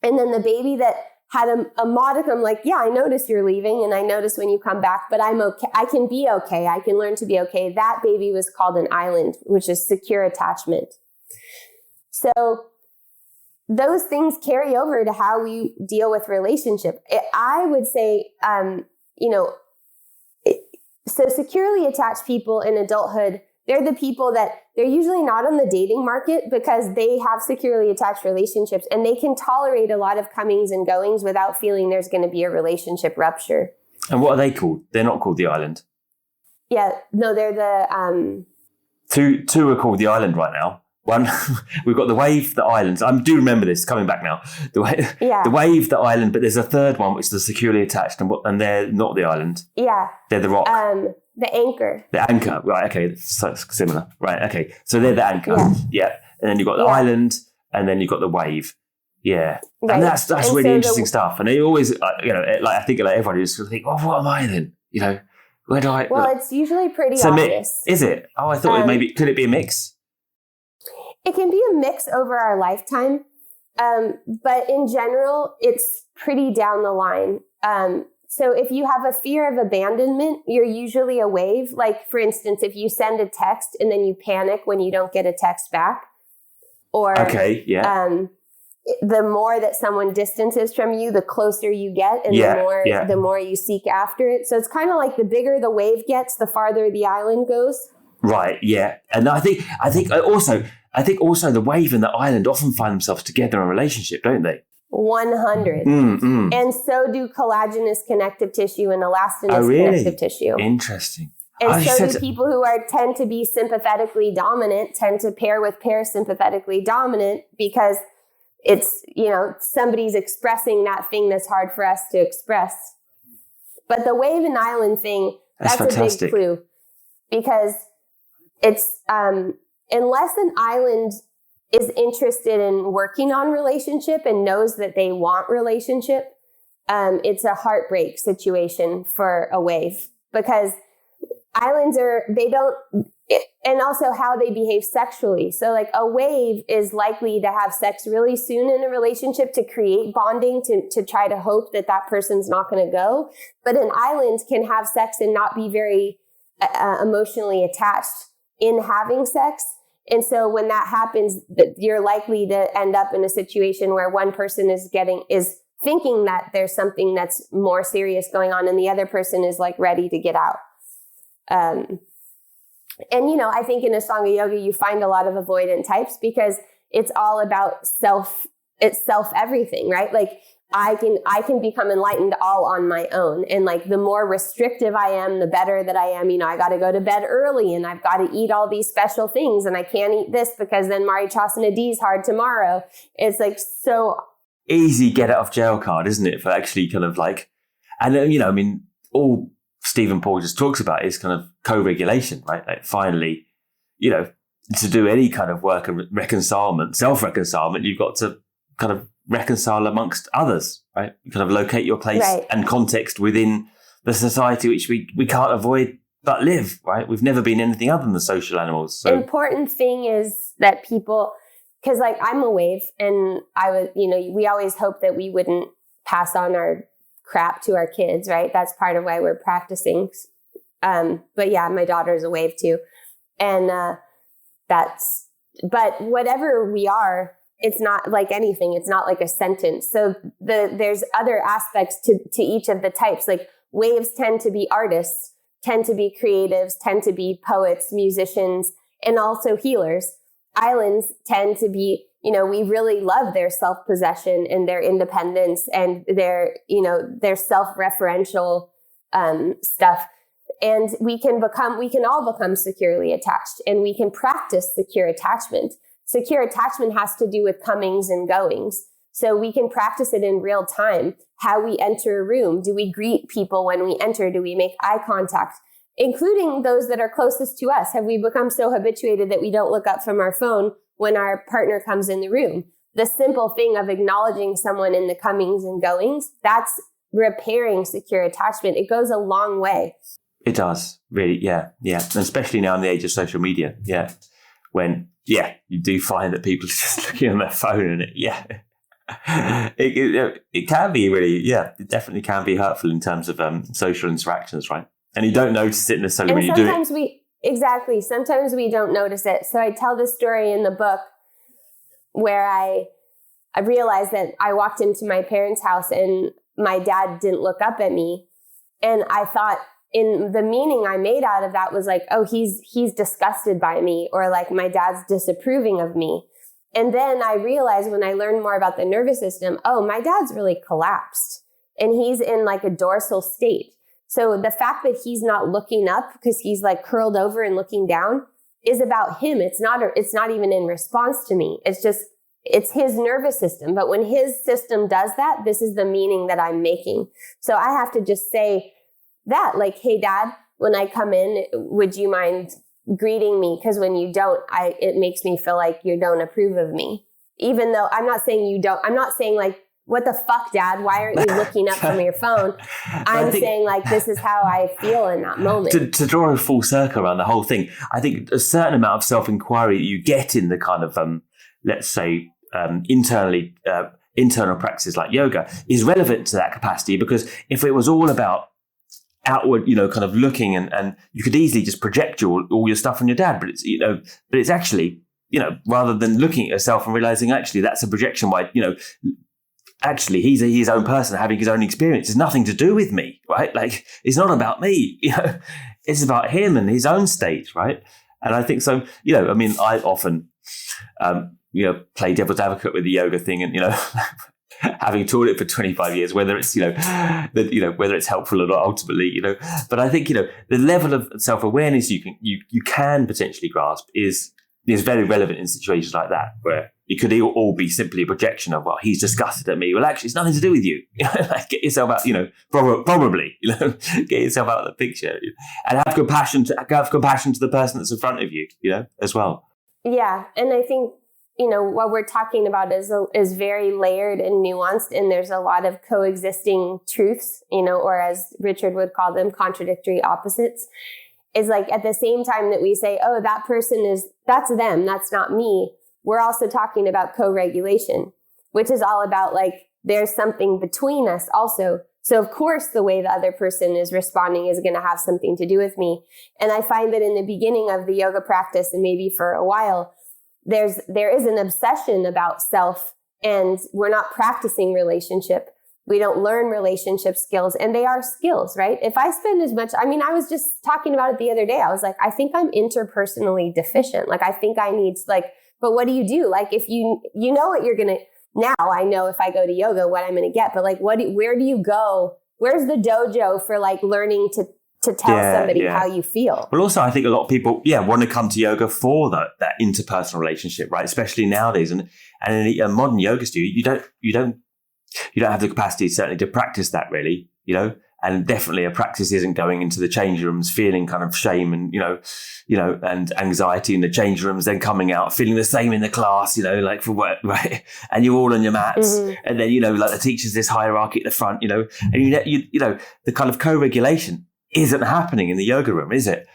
And then the baby that had a modicum, like, yeah, I notice you're leaving and I notice when you come back, but I'm okay. I can be okay. I can learn to be okay. That baby was called an island, which is secure attachment. So those things carry over to how we deal with relationship. I would say, so securely attached people in adulthood, they're the people that they're usually not on the dating market because they have securely attached relationships and they can tolerate a lot of comings and goings without feeling there's going to be a relationship rupture. And what are they called? They're not called the island. Yeah, no, they're the... Two are called the island right now. One, we've got the wave, the islands. I do remember this, coming back now. The wave, the island, but there's a third one, which is the securely attached, and they're not the island. Yeah. They're the rock. The anchor. The anchor, right, okay, so similar. Right, okay. So they're the anchor. Yeah. And then you've got the island, and then you've got the wave. Yeah. Right. And that's really interesting stuff. And they always, I think everybody just think, oh, what am I then? Where do I... Well, it's usually pretty obvious. Is it? Oh, I thought could it be a mix? It can be a mix over our lifetime, but in general, it's pretty down the line. So if you have a fear of abandonment, you're usually a wave. Like, for instance, if you send a text and then you panic when you don't get a text back, or the more that someone distances from you, the closer you get, and the more you seek after it. So it's kind of like the bigger the wave gets, the farther the island goes. Right. Yeah. And I think also the wave and the island often find themselves together in a relationship, don't they? 100. And so do collagenous connective tissue and elastinous connective tissue. Interesting. And so do people who tend to be sympathetically dominant tend to pair with parasympathetically dominant because it's, somebody's expressing that thing that's hard for us to express. But the wave and island thing, that's fantastic. A big clue because it's, unless an island is interested in working on relationship and knows that they want relationship, it's a heartbreak situation for a wave, because islands and also how they behave sexually. So like a wave is likely to have sex really soon in a relationship to create bonding, to try to hope that that person's not going to go. But an island can have sex and not be very emotionally attached in having sex. And so when that happens, you're likely to end up in a situation where one person is thinking that there's something that's more serious going on, and the other person is like ready to get out. And, I think in Ashtanga yoga, you find a lot of avoidant types because it's all about self everything, right? Like I can become enlightened all on my own. And like the more restrictive I am, the better that I am. I got to go to bed early and I've got to eat all these special things and I can't eat this because then Marichasana D is hard tomorrow. It's like so easy get out of jail card, isn't it? For actually kind of like, and all Stephen Paul just talks about is kind of co-regulation, right? Like finally, to do any kind of work of reconcilement, self-reconcilement, you've got to kind of reconcile amongst others, right? You kind of locate your place and context within the society which we can't avoid but live, right? We've never been anything other than the social animals. So important thing is that people, because like I'm a wave and I was, we always hope that we wouldn't pass on our crap to our kids, right? That's part of why we're practicing. But yeah, my daughter's a wave too. And but whatever we are, it's not like anything. It's not like a sentence. So there's other aspects to each of the types. Like waves tend to be artists, tend to be creatives, tend to be poets, musicians, and also healers. Islands tend to be, we really love their self-possession and their independence and their self-referential stuff. And we can all become securely attached, and we can practice secure attachment. Secure attachment has to do with comings and goings. So we can practice it in real time. How we enter a room. Do we greet people when we enter? Do we make eye contact? Including those that are closest to us. Have we become so habituated that we don't look up from our phone when our partner comes in the room? The simple thing of acknowledging someone in the comings and goings, that's repairing secure attachment. It goes a long way. It does, really, yeah. And especially now in the age of social media, when, you do find that people are just looking on their phone and it can be really, it definitely can be hurtful in terms of social interactions, right? And you don't notice it necessarily when you do it. Sometimes we don't notice it. So I tell this story in the book where I realized that I walked into my parents' house and my dad didn't look up at me. And I thought, in the meaning I made out of that was like, oh, he's disgusted by me, or like my dad's disapproving of me. And then I realized when I learned more about the nervous system, oh, my dad's really collapsed and he's in like a dorsal state. So the fact that he's not looking up because he's like curled over and looking down is about him. It's not even in response to me. It's his nervous system. But when his system does that, this is the meaning that I'm making. So I have to just say that, like, hey, Dad, when I come in, would you mind greeting me? Because when you don't, it makes me feel like you don't approve of me. Even though I'm not saying you don't. I'm not saying like, what the fuck, Dad? Why aren't you looking up from your phone? I'm saying like, this is how I feel in that moment. To draw a full circle around the whole thing, I think a certain amount of self-inquiry you get in the kind of, let's say, internal practices like yoga is relevant to that capacity, because if it was all about outward, kind of looking and you could easily just project all your stuff on your dad, but it's actually, rather than looking at yourself and realizing actually that's a projection why, actually he's his own person having his own experience. It's nothing to do with me, right? Like it's not about me, it's about him and his own state, right? And I think so, I often, play devil's advocate with the yoga thing and, having taught it for 25 years, whether it's, whether it's helpful or not ultimately, but I think, the level of self-awareness you can potentially grasp is very relevant in situations like that, where it could all be simply a projection of, well, he's disgusted at me. Well, actually, it's nothing to do with you. Like, get yourself out, probably, get yourself out of the picture and have compassion to the person that's in front of you, as well. Yeah. And I think what we're talking about is very layered and nuanced, and there's a lot of coexisting truths, or as Richard would call them, contradictory opposites. Is like at the same time that we say, oh, that person that's them, that's not me. We're also talking about co-regulation, which is all about like, there's something between us also. So of course, the way the other person is responding is going to have something to do with me. And I find that in the beginning of the yoga practice, and maybe for a while, there is an obsession about self, and we're not practicing relationship. We don't learn relationship skills, and they are skills, right? If I spend as much, I was just talking about it the other day. I was like, I think I'm interpersonally deficient. Like, I think I need but what do you do? Like, if you know what you're going to, now I know if I go to yoga, what I'm going to get, but like, where do you go? Where's the dojo for like learning to tell somebody how you feel? Well, also, I think a lot of people, want to come to yoga for that interpersonal relationship, right? Especially nowadays. And in a modern yoga studio, you don't have the capacity certainly to practice that really, and definitely a practice isn't going into the change rooms feeling kind of shame and, and anxiety in the change rooms, then coming out feeling the same in the class, like for work, right? And you're all on your mats. Mm-hmm. And then, like the teacher's this hierarchy at the front, and the kind of co-regulation isn't happening in the yoga room, is it?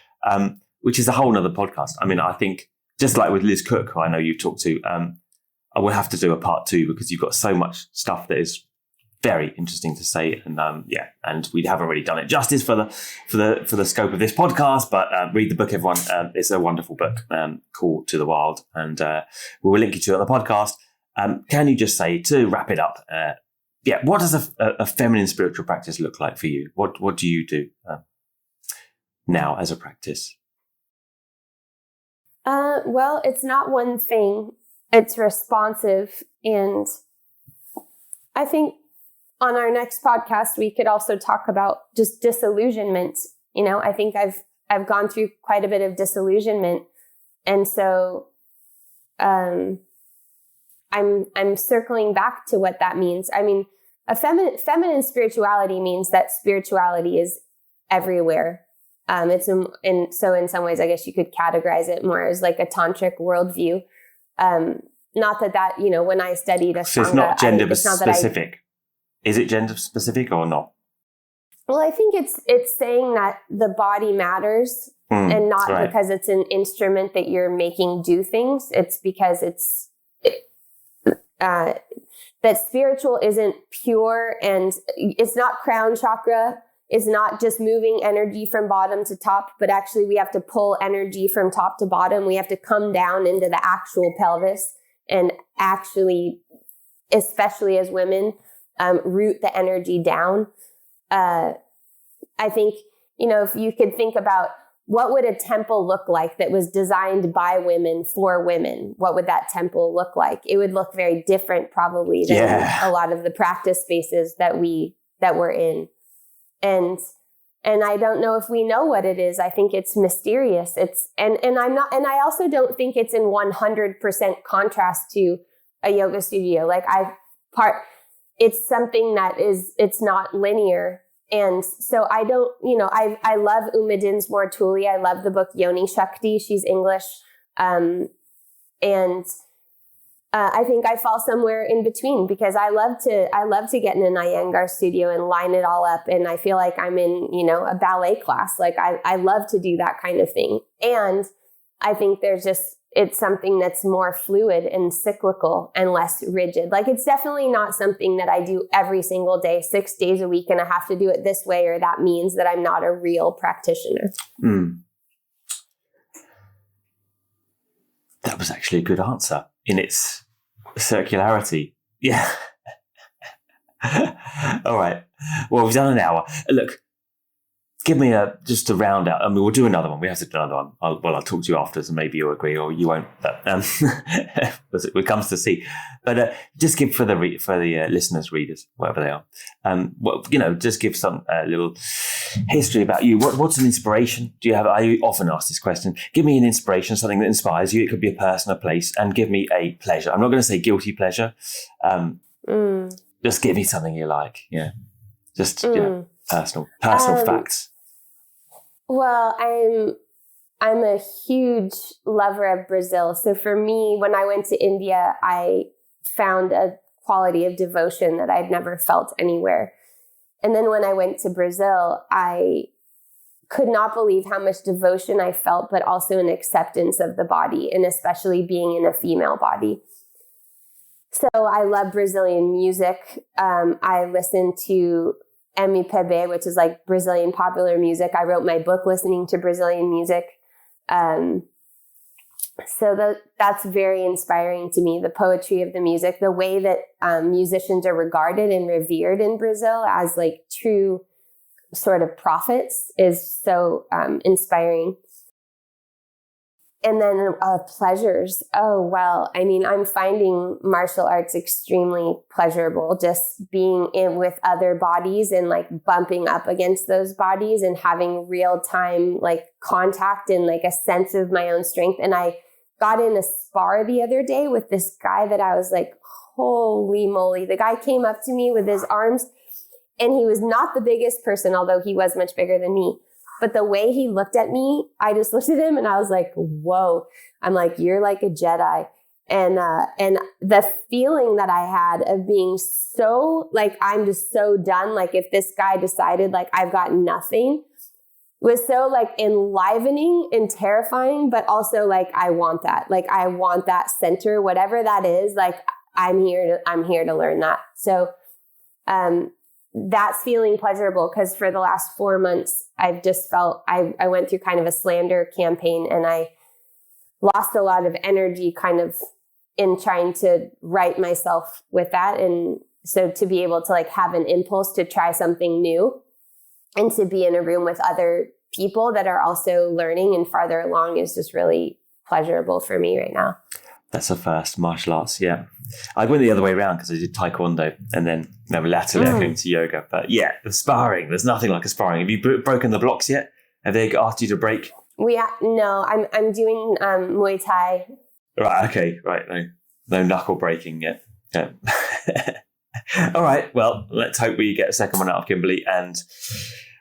Which is a whole nother podcast. I think just like with Liz Cook, who I know you talked to, I will have to do a part 2 because you've got so much stuff that is very interesting to say, and and we haven't really done it justice for the scope of this podcast. But read the book, everyone. It's a wonderful book called To the Wild, and we will link you to it on the podcast. Can you just say, to wrap it up, what does a feminine spiritual practice look like for you? What do you do now as a practice? Well, it's not one thing. It's responsive, and I think on our next podcast, we could also talk about just disillusionment. I think I've gone through quite a bit of disillusionment. And so, I'm circling back to what that means. A feminine spirituality means that spirituality is everywhere. So in some ways, I guess you could categorize it more as like a tantric worldview. Not that, when I studied Ashtanga, so it's not gender specific. Is it gender specific or not? Well, I think it's saying that the body matters, and not because it's an instrument that you're making do things. It's because that spiritual isn't pure, and it's not crown chakra. It's not just moving energy from bottom to top, but actually we have to pull energy from top to bottom. We have to come down into the actual pelvis and actually, especially as women, root the energy down. I think, if you could think about what would a temple look like that was designed by women for women, what would that temple look like? It would look very different probably than a lot of the practice spaces that we're in. And I don't know if we know what it is. I think it's mysterious. And I also don't think it's in 100% contrast to a yoga studio. Like it's something that it's not linear. And so I don't, I love Uma Dinsmore Tooley. I love the book Yoni Shakti. She's English. And I think I fall somewhere in between because I love to get in an Iyengar studio and line it all up. And I feel like I'm in, a ballet class. Like I love to do that kind of thing. And I think it's something that's more fluid and cyclical and less rigid. Like it's definitely not something that I do every single day, 6 days a week, and I have to do it this way, or that means that I'm not a real practitioner. That was actually a good answer in its circularity. Yeah. All right. Well, we've done an hour. Look, give me just to round out. We'll do another one. We have to do another one. I'll talk to you afterwards, and maybe you'll agree or you won't. But it comes to see. But just give for the listeners, readers, whatever they are. Just give some little history about you. What's an inspiration? Do you have? I often ask this question. Give me an inspiration, something that inspires you. It could be a person, a place, and give me a pleasure. I'm not going to say guilty pleasure. Just give me something you like. Yeah. Just personal facts. Well, I'm a huge lover of Brazil. So for me, when I went to India, I found a quality of devotion that I'd never felt anywhere. And then when I went to Brazil, I could not believe how much devotion I felt, but also an acceptance of the body, and especially being in a female body. So I love Brazilian music. I listen to MPB, which is like Brazilian popular music. I wrote my book listening to Brazilian music. So that's very inspiring to me, the poetry of the music, the way that musicians are regarded and revered in Brazil as like true sort of prophets is so inspiring. And then pleasures. Oh, well, I mean, I'm finding martial arts extremely pleasurable, just being in with other bodies and like bumping up against those bodies and having real time like contact and like a sense of my own strength. And I got in a spar the other day with this guy that I was like, holy moly. The guy came up to me with his arms, and he was not the biggest person, although he was much bigger than me. But the way he looked at me, I just looked at him and I was like, whoa. I'm like, you're like a Jedi. And the feeling that I had of being so like, I'm just so done. Like if this guy decided like I've got nothing, was so like enlivening and terrifying, but also like, I want that. Like I want that center, whatever that is. Like I'm here to learn that. So, that's feeling pleasurable, because for the last 4 months, I've just felt I went through kind of a slander campaign, and I lost a lot of energy kind of in trying to right myself with that. And so to be able to like have an impulse to try something new and to be in a room with other people that are also learning and farther along is just really pleasurable for me right now. That's a first, martial arts, yeah. I went the other way around because I did taekwondo, and then latterly I came to yoga. But yeah, the sparring, there's nothing like a sparring. Have you broken the blocks yet? Have they asked you to break? No, I'm doing Muay Thai. Right, okay, right. No knuckle breaking yet. Yeah. All right, well, let's hope we get a second one out of Kimberly, and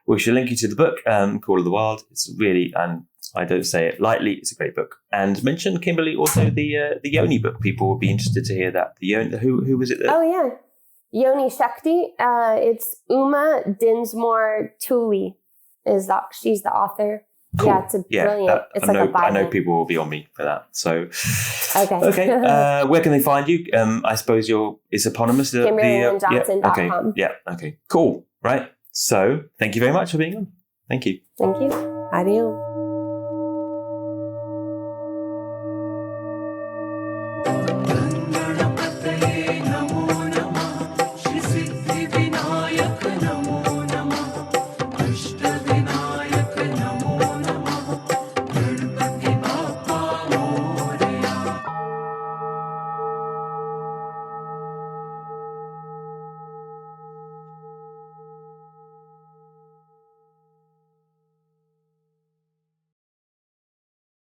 we shall link you to the book, Call of the Wild. It's really, and I don't say it lightly, it's a great book. And mention, Kimberly, also the Yoni book. People would be interested to hear that. The Yoni, who was it? Oh, yeah. Yoni Shakti. It's Uma Dinsmore Tooley. She's the author. Cool. Yeah, it's brilliant. It's like a Bible. I know people will be on me for that. So, okay. Where can they find you? I suppose it's eponymous. KimberlyAnnJohnson.com. Yeah. Okay. Cool. Right. So, thank you very much for being on. Thank you. Thank you. Adios.